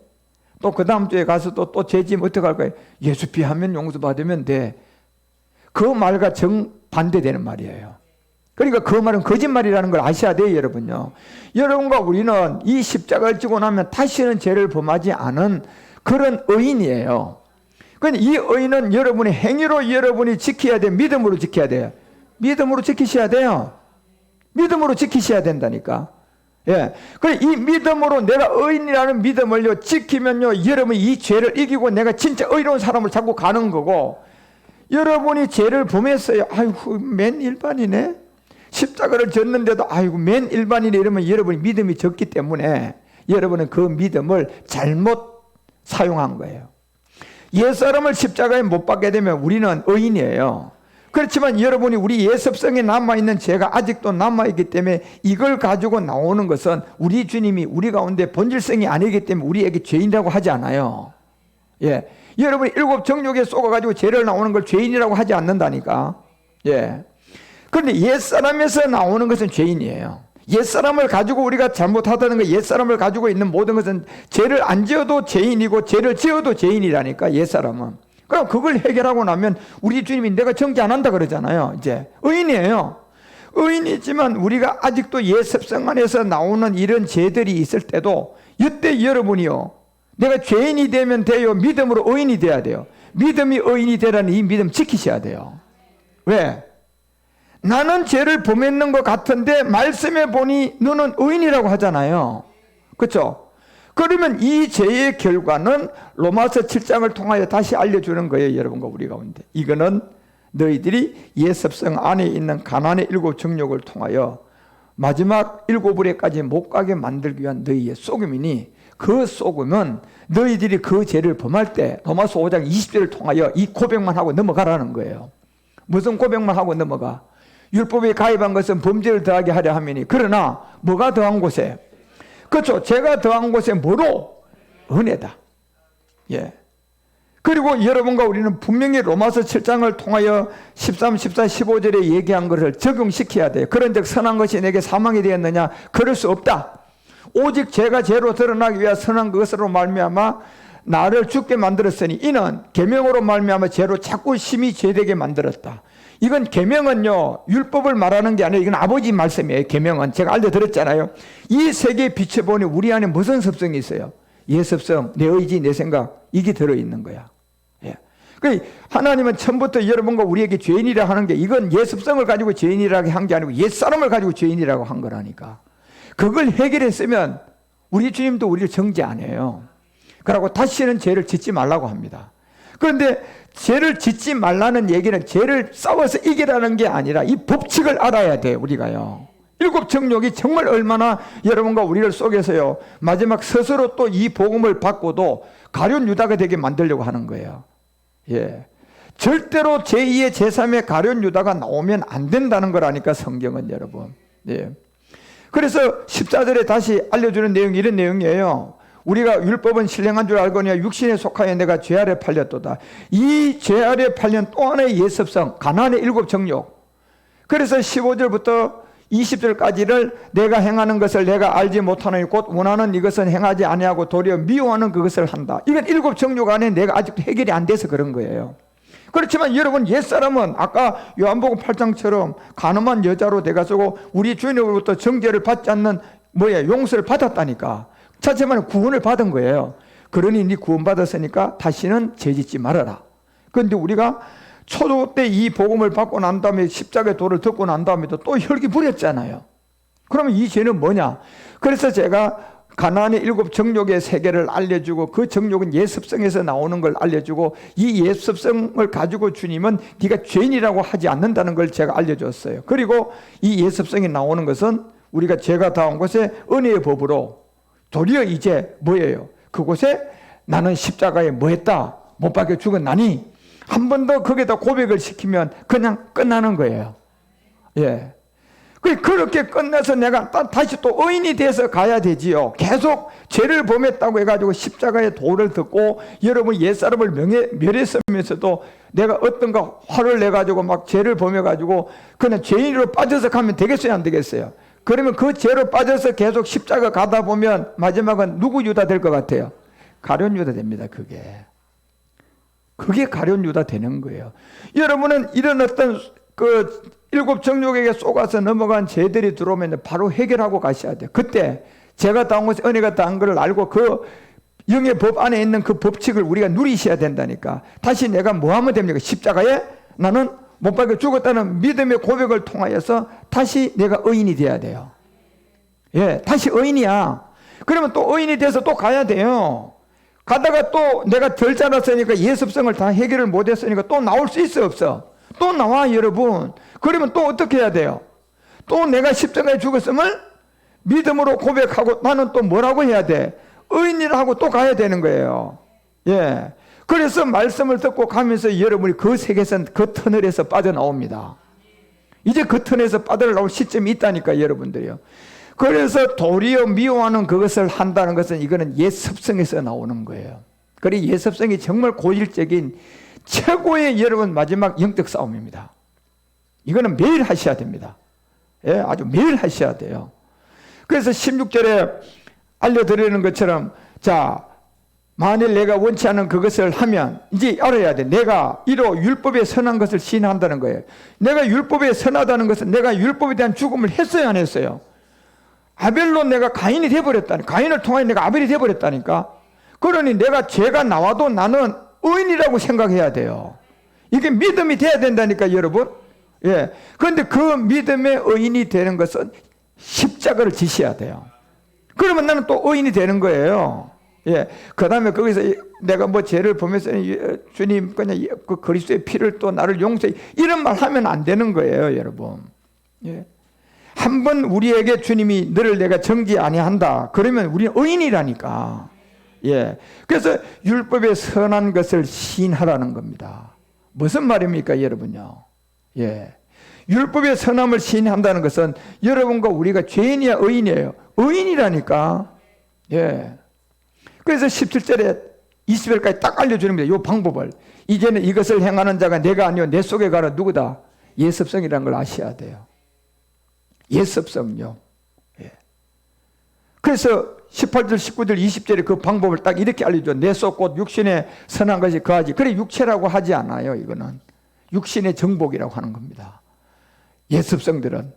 또 그 다음 주에 가서 또 죄지면 어떻게 할 거예요? 예수 피하면 용서받으면 돼. 그 말과 정반대되는 말이에요. 그러니까 그 말은 거짓말이라는 걸 아셔야 돼요, 여러분요. 여러분과 우리는 이 십자가를 지고 나면 다시는 죄를 범하지 않은 그런 의인이에요. 그런데 이 의인은 여러분의 행위로 여러분이 지켜야 돼요. 믿음으로 지켜야 돼요. 믿음으로 지키셔야 돼요. 믿음으로 지키셔야 된다니까. 예. 그래, 이 믿음으로 내가 의인이라는 믿음을요, 지키면요, 여러분이 이 죄를 이기고 내가 진짜 의로운 사람을 잡고 가는 거고, 여러분이 죄를 범했어요. 아이고, 맨 일반이네? 십자가를 졌는데도 아이고 맨 일반인이 이러면 여러분이 믿음이 적기 때문에 여러분은 그 믿음을 잘못 사용한 거예요. 옛사람을 십자가에 못 박게 되면 우리는 의인이에요. 그렇지만 여러분이 우리 예습성에 남아있는 죄가 아직도 남아있기 때문에 이걸 가지고 나오는 것은 우리 주님이 우리 가운데 본질성이 아니기 때문에 우리에게 죄인이라고 하지 않아요. 예. 여러분이 일곱 정욕에 쏘아가지고 죄를 나오는 걸 죄인이라고 하지 않는다니까. 예. 그런데 옛사람에서 나오는 것은 죄인이에요. 옛사람을 가지고 우리가 잘못하다는 거, 옛사람을 가지고 있는 모든 것은 죄를 안 지어도 죄인이고 죄를 지어도 죄인이라니까, 옛사람은. 그럼 그걸 해결하고 나면 우리 주님이 내가 정죄 안 한다 그러잖아요. 이제 의인이에요. 의인이지만 우리가 아직도 옛습성 안에서 나오는 이런 죄들이 있을 때도 이때 여러분이요, 내가 죄인이 되면 돼요? 믿음으로 의인이 돼야 돼요? 믿음이 의인이 되라는 이 믿음 지키셔야 돼요. 왜? 나는 죄를 범했는 것 같은데 말씀에 보니 너는 의인이라고 하잖아요. 그렇죠? 그러면 이 죄의 결과는 로마서 7장을 통하여 다시 알려주는 거예요. 여러분과 우리 가운데. 이거는 너희들이 예습성 안에 있는 가난의 일곱 정욕을 통하여 마지막 일곱 부에까지 못 가게 만들기 위한 너희의 속임이니, 그 속음은 너희들이 그 죄를 범할 때 로마서 5장 20절을 통하여 이 고백만 하고 넘어가라는 거예요. 무슨 고백만 하고 넘어가? 율법에 가입한 것은 범죄를 더하게 하려 함이니. 그러나 뭐가 더한 곳에? 그렇죠. 죄가 더한 곳에 뭐로? 은혜다. 예. 그리고 여러분과 우리는 분명히 로마서 7장을 통하여 13, 14, 15절에 얘기한 것을 적용시켜야 돼요. 그런즉 선한 것이 내게 사망이 되었느냐? 그럴 수 없다. 오직 죄가 죄로 드러나기 위하여 선한 것으로 말미암아 나를 죽게 만들었으니 이는 계명으로 말미암아 죄로 자꾸 심히 죄되게 만들었다. 이건 계명은요, 율법을 말하는 게 아니라 이건 아버지 말씀이에요. 계명은 제가 알려드렸잖아요. 이 세계에 비춰보니 우리 안에 무슨 습성이 있어요? 예습성, 내 의지, 내 생각, 이게 들어있는 거야. 예. 그러니까 하나님은 처음부터 여러분과 우리에게 죄인이라 하는 게 이건 예습성을 가지고 죄인이라고 한 게 아니고 옛사람을 가지고 죄인이라고 한 거라니까. 그걸 해결했으면 우리 주님도 우리를 정죄 안 해요. 그러고 다시는 죄를 짓지 말라고 합니다. 그런데 죄를 짓지 말라는 얘기는 죄를 싸워서 이기라는 게 아니라 이 법칙을 알아야 돼요. 우리가요. 일곱 정욕이 정말 얼마나 여러분과 우리를 속여서요, 마지막 스스로 또 이 복음을 받고도 가룟 유다가 되게 만들려고 하는 거예요. 예. 절대로 제2의 제3의 가룟 유다가 나오면 안 된다는 거라니까, 성경은 여러분. 예. 그래서 14절에 다시 알려주는 내용이 이런 내용이에요. 우리가 율법은 신령한 줄 알거니와 육신에 속하여 내가 죄 아래 팔렸도다. 이 죄 아래 팔린 또 하나의 예습성, 가나안의 일곱 정욕. 그래서 15절부터 20절까지를 내가 행하는 것을 내가 알지 못하노니 곧 원하는 이것은 행하지 아니하고 도리어 미워하는 그것을 한다. 이건 일곱 정욕 안에 내가 아직도 해결이 안 돼서 그런 거예요. 그렇지만 여러분, 옛사람은 아까 요한복음 8장처럼 가늠한 여자로 돼가지고 우리 주님으로부터 정죄를 받지 않는 용서를 받았다니까. 자체만 구원을 받은 거예요. 그러니 네 구원 받았으니까 다시는 죄짓지 말아라. 그런데 우리가 초도 때 이 복음을 받고 난 다음에 십자가의 도를 듣고 난 다음에도 또 혈기 부렸잖아요. 그러면 이 죄는 뭐냐? 그래서 제가 가나안의 일곱 정욕의 세계를 알려주고, 그 정욕은 예습성에서 나오는 걸 알려주고, 이 예습성을 가지고 주님은 네가 죄인이라고 하지 않는다는 걸 제가 알려줬어요. 그리고 이 예습성이 나오는 것은 우리가 죄가 닿은 곳에 은혜의 법으로 도리어 이제 뭐예요? 그곳에 나는 십자가에 뭐 했다? 못 박혀 죽었나니? 한 번 더 거기다 고백을 시키면 그냥 끝나는 거예요. 예. 그렇게 끝내서 내가 다시 또 의인이 돼서 가야 되지요. 계속 죄를 범했다고 해가지고 십자가의 도를 듣고 여러분 옛사람을 멸했으면서도 내가 어떤가 화를 내가지고 막 죄를 범해가지고 그냥 죄인으로 빠져서 가면 되겠어요, 안 되겠어요? 그러면 그 죄로 빠져서 계속 십자가 가다 보면 마지막은 누구 유다 될 것 같아요? 가룟 유다 됩니다. 그게 가룟 유다 되는 거예요. 여러분은 이런 어떤 그 일곱 정욕에게 쏘가서 넘어간 죄들이 들어오면 바로 해결하고 가셔야 돼요. 그때 제가 당한 것이 은혜가 당한 걸 알고 그 영의 법 안에 있는 그 법칙을 우리가 누리셔야 된다니까. 다시 내가 뭐 하면 됩니까? 십자가에 나는 못 박혀 죽었다는 믿음의 고백을 통하여서 다시 내가 의인이 돼야 돼요. 예, 다시 의인이야. 그러면 또 의인이 돼서 또 가야 돼요. 가다가 또 내가 덜 자랐으니까 예습성을 다 해결을 못했으니까 또 나올 수 있어, 없어? 또 나와, 여러분. 그러면 또 어떻게 해야 돼요? 또 내가 십자가에 죽었음을 믿음으로 고백하고 나는 또 뭐라고 해야 돼? 의인이라 하고 또 가야 되는 거예요. 예. 그래서 말씀을 듣고 가면서 여러분이 그 세계에서, 그 터널에서 빠져나옵니다. 이제 그 터널에서 빠져나올 시점이 있다니까, 여러분들이요. 그래서 도리어 미워하는 그것을 한다는 것은 이거는 예습성에서 나오는 거예요. 그리고 예습성이 정말 고질적인 최고의 여러분 마지막 영적 싸움입니다. 이거는 매일 하셔야 됩니다. 예, 아주 매일 하셔야 돼요. 그래서 16절에 알려드리는 것처럼, 자, 만일 내가 원치 않은 그것을 하면 이제 알아야 돼. 내가 이로 율법에 선한 것을 시인한다는 거예요. 내가 율법에 선하다는 것은 내가 율법에 대한 죽음을 했어요, 안 했어요? 아벨로 내가 가인이 돼버렸다니, 가인을 통하여 내가 아벨이 돼버렸다니까. 그러니 내가 죄가 나와도 나는 의인이라고 생각해야 돼요. 이게 믿음이 돼야 된다니까, 여러분. 예. 그런데 그 믿음의 의인이 되는 것은 십자가를 지셔야 돼요. 그러면 나는 또 의인이 되는 거예요. 예. 그 다음에 거기서 내가 뭐 죄를 보면서 주님 그냥 그 그리스도의 피를 또 나를 용서해, 이런 말 하면 안 되는 거예요, 여러분. 예. 한번 우리에게 주님이 너를 내가 정죄 아니한다 그러면 우리는 의인이라니까. 예. 그래서 율법에 선한 것을 시인하라는 겁니다. 무슨 말입니까, 여러분요? 예. 율법의 선함을 시인한다는 것은 여러분과 우리가 죄인이야 의인이에요? 의인이라니까. 예. 그래서 17절에 20절까지 딱 알려주는 겁니다. 이 방법을. 이제는 이것을 행하는 자가 내가 아니요 내 속에 가라. 누구다? 예습성이라는 걸 아셔야 돼요. 예습성요. 예. 그래서 18절, 19절, 20절에 그 방법을 딱 이렇게 알려줘. 내 속 곧 육신에 선한 것이 거하지. 그래 육체라고 하지 않아요. 이거는 육신의 정복이라고 하는 겁니다. 예습성들은.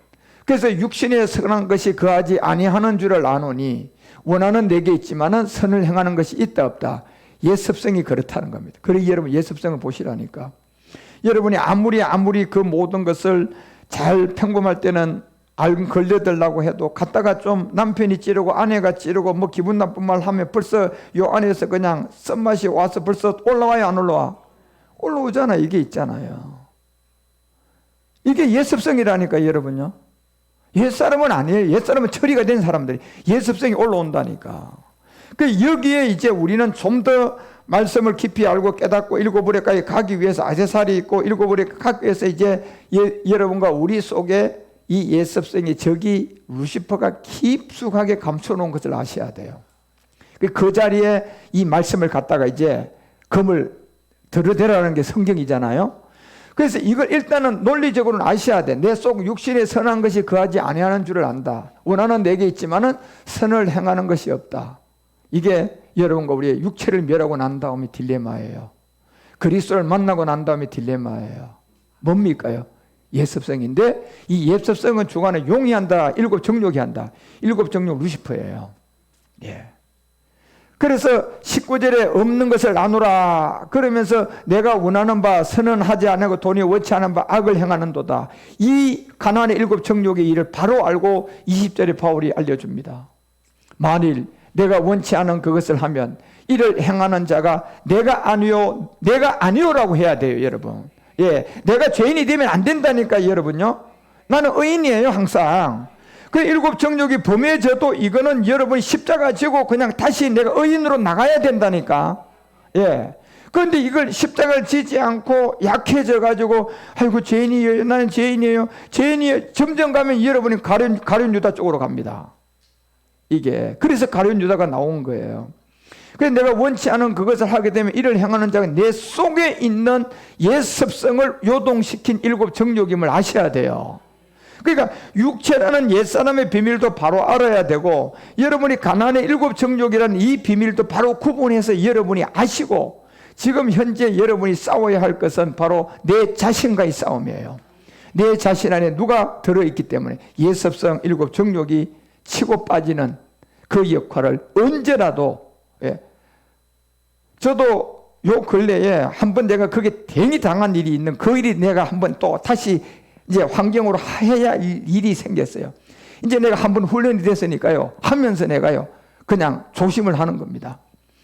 그래서 육신에 선한 것이 거하지 아니하는 줄을 아노니 원하는 내게 있지만은 선을 행하는 것이 있다 없다. 예습성이 그렇다는 겁니다. 그래 여러분 예습성을 보시라니까. 여러분이 아무리 그 모든 것을 잘 평범할 때는 걸려들라고 해도 갔다가 좀 남편이 찌르고 아내가 찌르고 뭐 기분 나쁜 말 하면 벌써 요 안에서 그냥 쓴맛이 와서 벌써 올라와요 안 올라와? 올라오잖아. 이게 있잖아요. 이게 예습성이라니까 여러분요. 옛사람은 아니에요. 옛사람은 처리가 된 사람들이 예습성이 올라온다니까. 그 여기에 이제 우리는 좀 더 말씀을 깊이 알고 깨닫고 일곱 부레까지 가기 위해서 아세살이 있고 일곱 부레 가기 위해서 이제 여러분과 우리 속에 이 예습성이 저기 루시퍼가 깊숙하게 감춰놓은 것을 아셔야 돼요. 그 자리에 이 말씀을 갖다가 이제 검을 들어대라는 게 성경이잖아요. 그래서 이걸 일단은 논리적으로는 아셔야 돼. 내 속 육신에 선한 것이 거하지 아니하는 줄을 안다. 원하는 내게 있지만은 선을 행하는 것이 없다. 이게 여러분과 우리의 육체를 멸하고 난 다음에 딜레마예요. 그리스도를 만나고 난 다음에 딜레마예요. 뭡니까요? 예습성인데 이 예습성은 주관을 용이 한다. 일곱 정욕이 한다. 일곱 정욕 루시퍼예요. 예. 그래서 19절에 없는 것을 나누라. 그러면서 내가 원하는 바 선은 하지 않고 돈이 원치 않은 바 악을 행하는도다. 이 가나안의 일곱 정욕의 일을 바로 알고 20절에 바울이 알려줍니다. 만일 내가 원치 않은 그것을 하면 이를 행하는 자가 내가 아니요라고 해야 돼요, 여러분. 예, 내가 죄인이 되면 안 된다니까, 여러분요. 나는 의인이에요, 항상. 그 일곱 정욕이 범해져도 이거는 여러분이 십자가 지고 그냥 다시 내가 의인으로 나가야 된다니까. 예. 그런데 이걸 십자가를 지지 않고 약해져 가지고 아이고 죄인이에요, 나는 죄인이에요, 점점 가면 여러분이 가룟 유다 쪽으로 갑니다. 이게 그래서 가룟 유다가 나온 거예요. 그래서 내가 원치 않은 그것을 하게 되면 이를 행하는 자가 내 속에 있는 옛습성을 요동시킨 일곱 정욕임을 아셔야 돼요. 그러니까 육체라는 옛사람의 비밀도 바로 알아야 되고 여러분이 가나안의 일곱 정욕이라는 이 비밀도 바로 구분해서 여러분이 아시고 지금 현재 여러분이 싸워야 할 것은 바로 내 자신과의 싸움이에요. 내 자신 안에 누가 들어있기 때문에 옛습성 일곱 정욕이 치고 빠지는 그 역할을 언제라도 저도 요 근래에 한번 내가 그게 괜히 당한 일이 있는 그 일이 내가 한번 또 다시 이제 환경으로 해야 일이 생겼어요. 이제 내가 한번 훈련이 됐으니까요. 하면서 내가요. 그냥 조심을 하는 겁니다.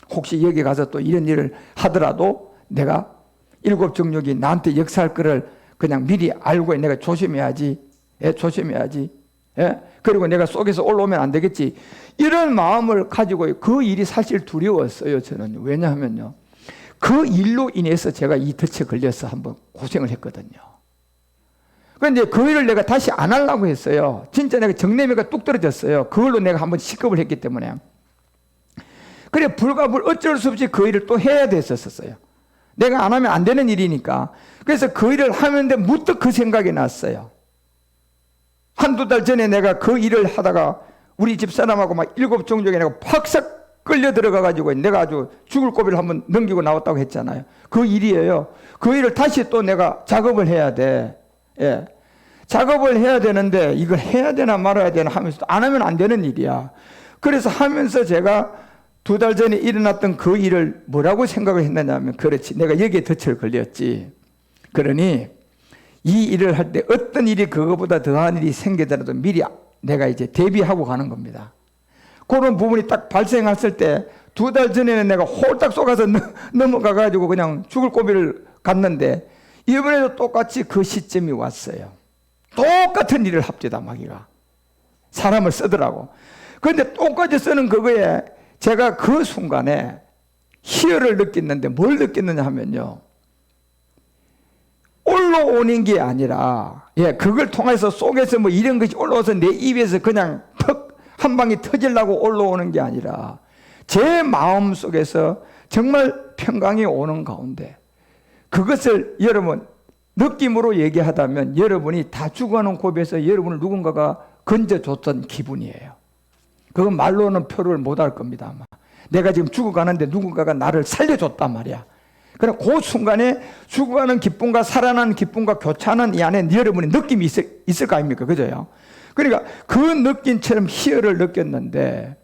혹시 여기 가서 또 이런 일을 하더라도 내가 일곱 정욕이 나한테 역사할 거를 그냥 미리 알고 내가 조심해야지. 조심해야지. 그리고 내가 속에서 올라오면 안 되겠지. 이런 마음을 가지고 그 일이 사실 두려웠어요. 저는. 왜냐하면요. 그 일로 인해서 제가 이 덫에 걸려서 한번 고생을 했거든요. 그런데 그 일을 내가 다시 안 하려고 했어요. 진짜 내가 정내미가 뚝 떨어졌어요. 그걸로 내가 한번 식겁을 했기 때문에. 그래 불가불 어쩔 수 없이 그 일을 또 해야 됐었어요. 내가 안 하면 안 되는 일이니까. 그래서 그 일을 하는데 문득 그 생각이 났어요. 한두 달 전에 내가 그 일을 하다가 우리 집사람하고 막 일곱 정욕에 내가 팍싹 끌려 들어가가지고 내가 아주 죽을 고비를 한번 넘기고 나왔다고 했잖아요. 그 일이에요. 그 일을 다시 또 내가 작업을 해야 돼. 예. 작업을 해야 되는데 이걸 해야 되나 말아야 되나 하면서 안 하면 안 되는 일이야. 그래서 하면서 제가 2달 전에 일어났던 그 일을 뭐라고 생각을 했느냐면 그렇지. 내가 여기에 덫을 걸렸지. 그러니 이 일을 할 때 어떤 일이 그거보다 더한 일이 생기더라도 미리 내가 이제 대비하고 가는 겁니다. 그런 부분이 딱 발생했을 때 2달 전에는 내가 홀딱 쏘가서 넘어가가지고 그냥 죽을 고비를 갔는데 이번에도 똑같이 그 시점이 왔어요. 똑같은 일을 합디다 마귀가. 사람을 쓰더라고. 그런데 똑같이 쓰는 그거에 제가 그 순간에 희열을 느꼈는데 뭘 느꼈느냐 하면요. 올라오는 게 아니라, 그걸 통해서 속에서 뭐 이런 것이 올라와서 내 입에서 그냥 턱 한 방이 터지려고 올라오는 게 아니라 제 마음 속에서 정말 평강이 오는 가운데 그것을 여러분 느낌으로 얘기하다면 여러분이 다 죽어가는 고비에서 여러분을 누군가가 건져줬던 기분이에요. 그건 말로는 표를 못 할 겁니다. 아마 내가 지금 죽어가는데 누군가가 나를 살려줬단 말이야. 그럼 그 순간에 죽어가는 기쁨과 살아나는 기쁨과 교차하는 이 안에 여러분의 느낌이 있을 거 아닙니까? 그죠요? 그러니까 그 느낌처럼 희열을 느꼈는데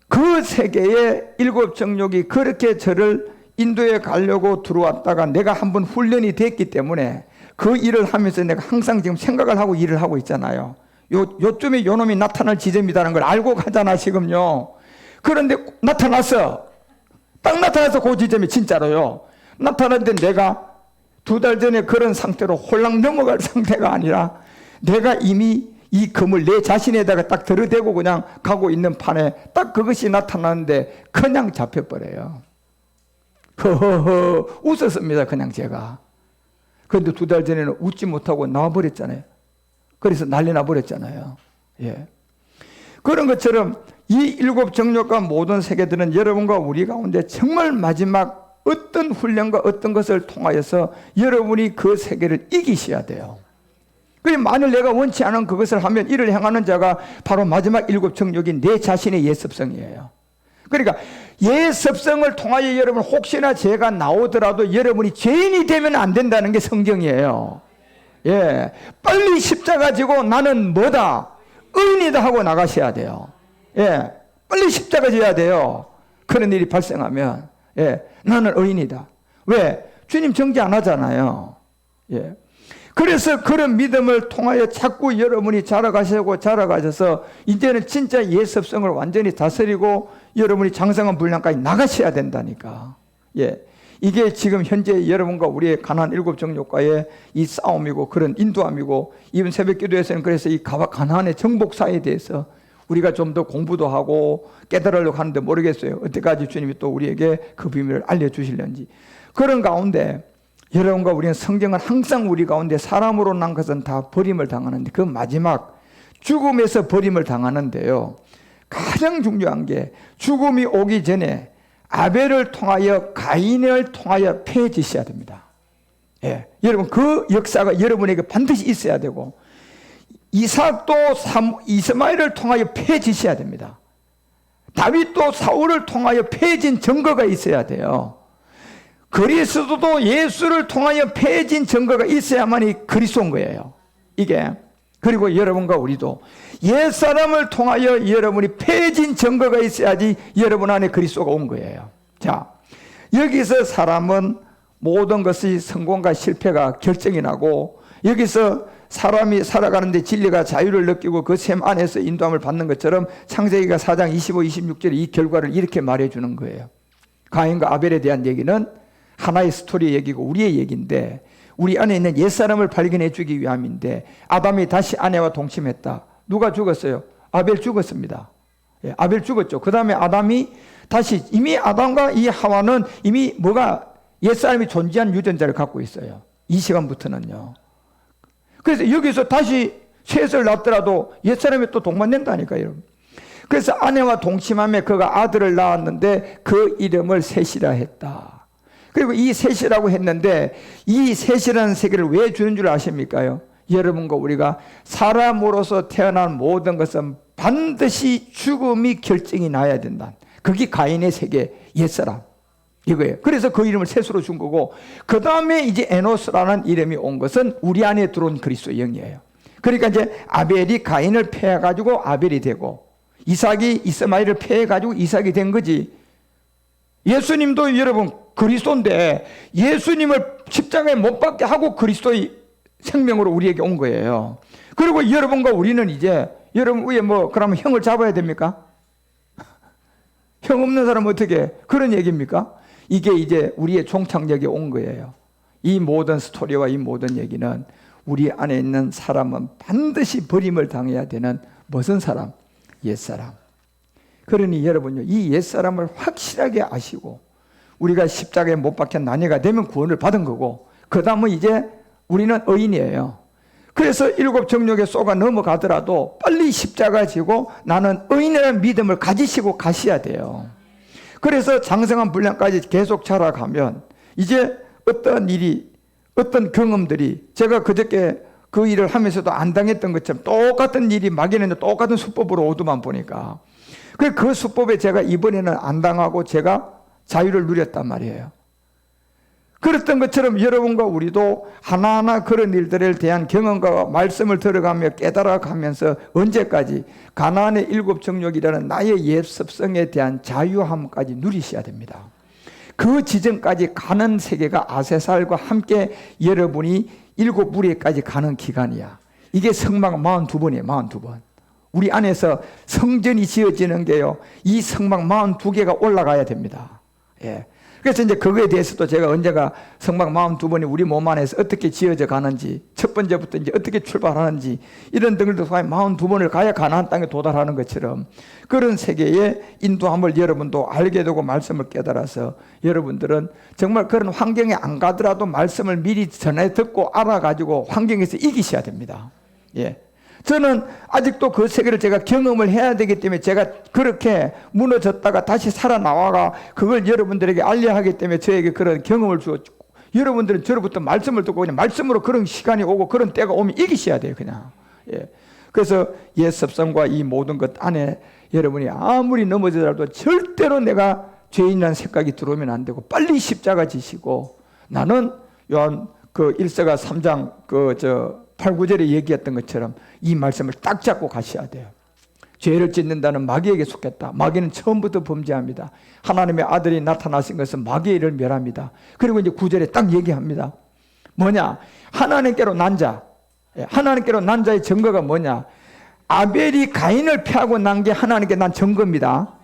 그 세계의 7 정욕이 그렇게 저를 인도에 가려고 들어왔다가 내가 한번 훈련이 됐기 때문에 그 일을 하면서 내가 항상 지금 생각을 하고 일을 하고 있잖아요. 요쯤에 요놈이 나타날 지점이라는 걸 알고 가잖아 지금요. 그런데 나타났어. 딱 나타나서 그 지점이 진짜로요. 나타났는데 내가 2달 전에 그런 상태로 홀랑 넘어갈 상태가 아니라 내가 이미 이 금을 내 자신에다가 딱 들어대고 그냥 가고 있는 판에 딱 그것이 나타나는데 그냥 잡혀버려요. 허허허 웃었습니다. 그냥 제가. 그런데 2달 전에는 웃지 못하고 나와버렸잖아요. 그래서 난리 나버렸잖아요. 그런 것처럼 이 7 정욕과 모든 세계들은 여러분과 우리 가운데 정말 마지막 어떤 훈련과 어떤 것을 통하여서 여러분이 그 세계를 이기셔야 돼요. 만일 내가 원치 않은 그것을 하면 이를 행하는 자가 바로 마지막 7 정욕인 내 자신의 옛습성이에요. 그러니까 옛습성을 통하여 여러분 혹시나 죄가 나오더라도 여러분이 죄인이 되면 안 된다는 게 성경이에요. 빨리 십자가 지고 나는 뭐다? 의인이다 하고 나가셔야 돼요. 빨리 십자가 져야 돼요. 그런 일이 발생하면 나는 의인이다. 왜? 주님 정죄 안 하잖아요. 그래서 그런 믿음을 통하여 자꾸 여러분이 자라가셔서 이제는 진짜 예습성을 완전히 다스리고 여러분이 장성한 분량까지 나가셔야 된다니까. 이게 지금 현재 여러분과 우리의 가난안 7 정욕과의 이 싸움이고 그런 인도함이고 이번 새벽 기도에서는 그래서 이 가난안의 정복사에 대해서 우리가 좀 더 공부도 하고 깨달으려고 하는데 모르겠어요. 어때까지 주님이 또 우리에게 그 비밀을 알려주실는지. 그런 가운데 여러분과 우리는 성경은 항상 우리 가운데 사람으로 난 것은 다 버림을 당하는데 그 마지막 죽음에서 버림을 당하는데요. 가장 중요한 게 죽음이 오기 전에 아벨을 통하여 가인을 통하여 패해지셔야 됩니다. 여러분 그 역사가 여러분에게 반드시 있어야 되고 이삭도 이스마엘을 통하여 패해지셔야 됩니다. 다윗도 사울을 통하여 패해진 증거가 있어야 돼요. 그리스도도 예수를 통하여 패해진 증거가 있어야만이 그리스도인 거예요. 이게. 그리고 여러분과 우리도 옛사람을 통하여 여러분이 패해진 증거가 있어야지 여러분 안에 그리스도가 온 거예요. 자, 여기서 사람은 모든 것이 성공과 실패가 결정이 나고 여기서 사람이 살아가는데 진리가 자유를 느끼고 그 셈 안에서 인도함을 받는 것처럼 창세기가 4장 25, 26절에 이 결과를 이렇게 말해주는 거예요. 가인과 아벨에 대한 얘기는 하나의 스토리 얘기고 우리의 얘기인데 우리 안에 있는 옛사람을 발견해 주기 위함인데 아담이 다시 아내와 동침했다. 누가 죽었어요? 아벨 죽었습니다. 아벨 죽었죠. 그 다음에 아담이 다시 이미 아담과 이 하와는 이미 뭐가 옛사람이 존재한 유전자를 갖고 있어요. 이 시간부터는요. 그래서 여기서 다시 셋을 낳더라도 옛사람이 또 동반된다니까요, 여러분. 그래서 아내와 동침함에 그가 아들을 낳았는데 그 이름을 셋이라 했다. 그리고 이 셋이라고 했는데 이 셋이라는 세계를 왜 주는 줄 아십니까요? 여러분과 우리가 사람으로서 태어난 모든 것은 반드시 죽음이 결정이 나야 된다. 그게 가인의 세계 옛사람 이거예요. 그래서 그 이름을 셋으로 준 거고 그 다음에 이제 에노스라는 이름이 온 것은 우리 안에 들어온 그리스도의 영이에요. 그러니까 이제 아벨이 가인을 패해가지고 아벨이 되고 이삭이 이스마엘을 패해가지고 이삭이 된 거지. 예수님도 여러분 그리스도인데 예수님을 십자가에 못 박게 하고 그리스도의 생명으로 우리에게 온 거예요. 그리고 여러분과 우리는 이제 여러분 위에 그러면 형을 잡아야 됩니까? 형 없는 사람은 어떻게 그런 얘기입니까? 이게 이제 우리의 종착역에 온 거예요. 이 모든 스토리와 이 모든 얘기는 우리 안에 있는 사람은 반드시 버림을 당해야 되는 무슨 사람? 옛사람. 그러니 여러분요, 이 옛사람을 확실하게 아시고 우리가 십자가에 못 박혀 난이가 되면 구원을 받은 거고 그 다음은 이제 우리는 의인이에요. 그래서 7 정욕에 쏘가 넘어가더라도 빨리 십자가 지고 나는 의인이라는 믿음을 가지시고 가셔야 돼요. 그래서 장성한 분량까지 계속 자라가면 이제 어떤 일이, 어떤 경험들이, 제가 그저께 그 일을 하면서도 안 당했던 것처럼 똑같은 일이 막연히 똑같은 수법으로 오더만 보니까 그 수법에 제가 이번에는 안 당하고 제가 자유를 누렸단 말이에요. 그랬던 것처럼 여러분과 우리도 하나하나 그런 일들에 대한 경험과 말씀을 들어가며 깨달아가면서 언제까지 가나안의 7 정욕이라는 나의 옛 습성에 대한 자유함까지 누리셔야 됩니다. 그 지점까지 가는 세계가 아세살과 함께 여러분이 7 무리까지 가는 기간이야. 이게 성막 42번이에요. 42번. 우리 안에서 성전이 지어지는 게요, 이 성막 42개가 올라가야 됩니다. 예. 그래서 이제 그거에 대해서도 제가 언제가 성막 42번이 우리 몸 안에서 어떻게 지어져 가는지, 첫 번째부터 이제 어떻게 출발하는지, 이런 등을도 42번을 가야 가나안 땅에 도달하는 것처럼 그런 세계의 인도함을 여러분도 알게 되고 말씀을 깨달아서 여러분들은 정말 그런 환경에 안 가더라도 말씀을 미리 전해 듣고 알아가지고 환경에서 이기셔야 됩니다. 예. 저는 아직도 그 세계를 제가 경험을 해야 되기 때문에 제가 그렇게 무너졌다가 다시 살아나와가 그걸 여러분들에게 알려야 하기 때문에 저에게 그런 경험을 주었고, 여러분들은 저로부터 말씀을 듣고 그냥 말씀으로 그런 시간이 오고 그런 때가 오면 이기셔야 돼요, 그냥. 예. 그래서 옛 습성과 이 모든 것 안에 여러분이 아무리 넘어지더라도 절대로 내가 죄인이라는 생각이 들어오면 안 되고 빨리 십자가 지시고, 나는 요한 그 1서가 3장 8, 9절에 얘기했던 것처럼 이 말씀을 딱 잡고 가셔야 돼요. 죄를 짓는다는 마귀에게 속했다. 마귀는 처음부터 범죄합니다. 하나님의 아들이 나타나신 것은 마귀의 일을 멸합니다. 그리고 이제 9절에 딱 얘기합니다. 뭐냐? 하나님께로 난 자. 하나님께로 난 자의 증거가 뭐냐? 아벨이 가인을 패하고 난 게 하나님께 난 증거입니다.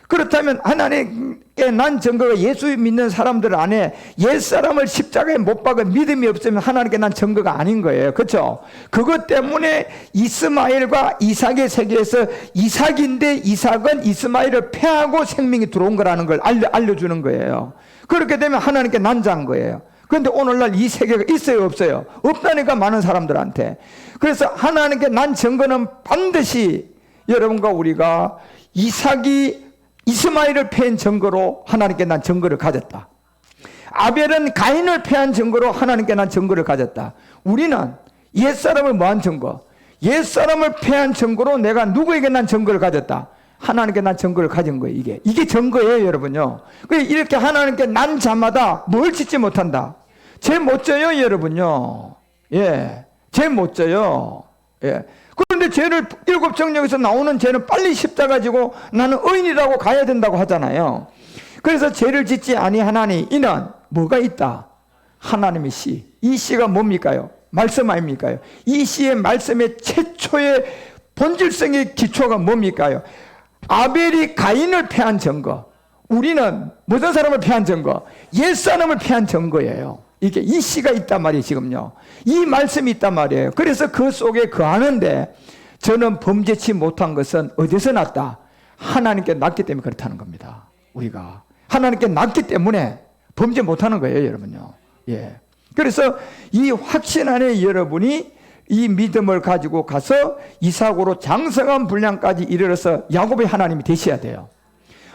그렇다면 하나님께 난 증거가 예수 믿는 사람들 안에 옛사람을 십자가에 못 박아 믿음이 없으면 하나님께 난 증거가 아닌 거예요. 그렇죠? 그것 때문에 이스마엘과 이삭의 세계에서 이삭인데 이삭은 이스마엘을 패하고 생명이 들어온 거라는 걸 알려주는 거예요. 그렇게 되면 하나님께 난자한 거예요. 그런데 오늘날 이 세계가 있어요, 없어요? 없다니까, 많은 사람들한테. 그래서 하나님께 난 증거는 반드시 여러분과 우리가 이삭이 이스마엘을 패한 증거로 하나님께 난 증거를 가졌다. 아벨은 가인을 패한 증거로 하나님께 난 증거를 가졌다. 우리는 옛사람을 뭐한 증거? 옛사람을 패한 증거로 내가 누구에게 난 증거를 가졌다. 하나님께 난 증거를 가진 거예요. 이게 증거예요, 여러분요. 이렇게 하나님께 난 자마다 뭘 짓지 못한다. 죄 못 져요, 여러분요. 예, 죄 못 져요. 예. 그런데 죄를 7 정욕에서 나오는 죄는 빨리 십자가 지고 나는 의인이라고 가야 된다고 하잖아요. 그래서 죄를 짓지 아니하나니 이는 뭐가 있다? 하나님의 씨. 이 씨가 뭡니까요? 말씀 아닙니까요? 이 씨의 말씀의 최초의 본질성의 기초가 뭡니까요? 아벨이 가인을 패한 증거. 우리는 무슨 사람을 패한 증거? 옛사람을 패한 증거예요. 이게 이 씨가 있단 말이에요, 지금요. 이 말씀이 있단 말이에요. 그래서 그 속에 거하는데 저는 범죄치 못한 것은 어디서 났다? 하나님께 났기 때문에 그렇다는 겁니다. 우리가 하나님께 났기 때문에 범죄 못하는 거예요, 여러분요. 예. 그래서 이 확신 안에 여러분이 이 믿음을 가지고 가서 이삭으로 장성한 분량까지 이르러서 야곱의 하나님이 되셔야 돼요.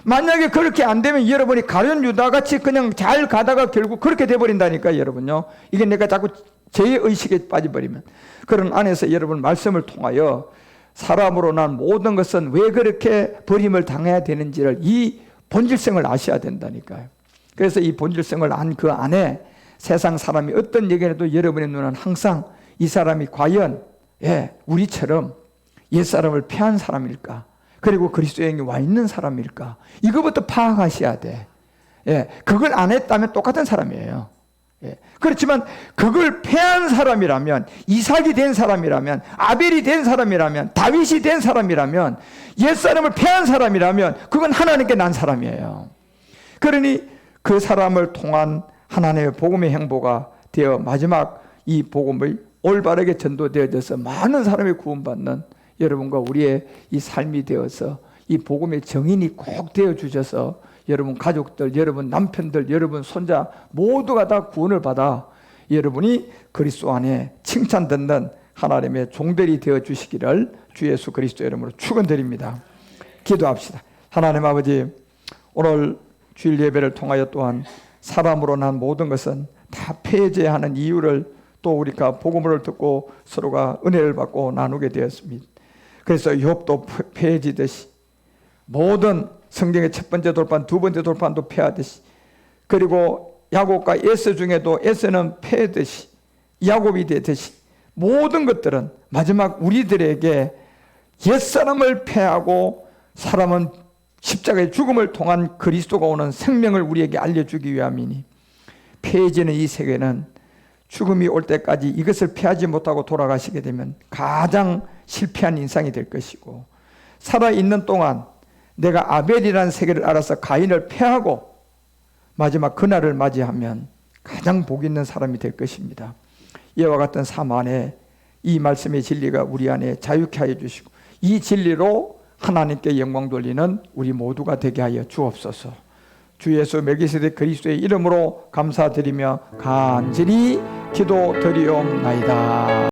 만약에 그렇게 안 되면 여러분이 가룟 유다같이 그냥 잘 가다가 결국 그렇게 돼버린다니까요, 여러분요. 이게 내가 자꾸 죄의식에 빠져버리면. 그런 안에서 여러분 말씀을 통하여 사람으로 난 모든 것은 왜 그렇게 버림을 당해야 되는지를 이 본질성을 아셔야 된다니까요. 그래서 이 본질성을 안 그 안에 세상 사람이 어떤 얘기를 해도 여러분의 눈은 항상 이 사람이 과연 우리처럼 옛사람을 패한 사람일까? 그리고 그리스도에 와 있는 사람일까? 이거부터 파악하셔야 돼. 예, 그걸 안 했다면 똑같은 사람이에요. 예, 그렇지만 그걸 패한 사람이라면, 이삭이 된 사람이라면, 아벨이 된 사람이라면, 다윗이 된 사람이라면, 옛사람을 패한 사람이라면 그건 하나님께 난 사람이에요. 그러니 그 사람을 통한 하나님의 복음의 행보가 되어 마지막 이 복음을 올바르게 전도되어져서 많은 사람이 구원받는 여러분과 우리의 이 삶이 되어서 이 복음의 정인이 꼭 되어 주셔서 여러분 가족들, 여러분 남편들, 여러분 손자 모두가 다 구원을 받아 여러분이 그리스도 안에 칭찬듣는 하나님의 종들이 되어 주시기를 주 예수 그리스도 이름으로 축원드립니다. 기도합시다. 하나님 아버지, 오늘 주일 예배를 통하여 또한 사람으로 난 모든 것은 다 폐쇄하는 이유를 또 우리가 복음을 듣고 서로가 은혜를 받고 나누게 되었습니다. 그래서 욥도 폐해지듯이 모든 성경의 첫 번째 돌판, 두 번째 돌판도 폐하듯이, 그리고 야곱과 에서 중에도 에서는 폐하듯이 야곱이 되듯이 모든 것들은 마지막 우리들에게 옛사람을 폐하고 사람은 십자가의 죽음을 통한 그리스도가 오는 생명을 우리에게 알려주기 위함이니, 폐해지는 이 세계는 죽음이 올 때까지 이것을 피하지 못하고 돌아가시게 되면 가장 실패한 인상이 될 것이고, 살아있는 동안 내가 아벨이라는 세계를 알아서 가인을 패하고 마지막 그날을 맞이하면 가장 복 있는 사람이 될 것입니다. 이와 같은 삶 안에 이 말씀의 진리가 우리 안에 자유케 하여 주시고, 이 진리로 하나님께 영광 돌리는 우리 모두가 되게 하여 주옵소서. 주 예수 멜기세덱 그리스도의 이름으로 감사드리며 간절히 기도드리옵나이다.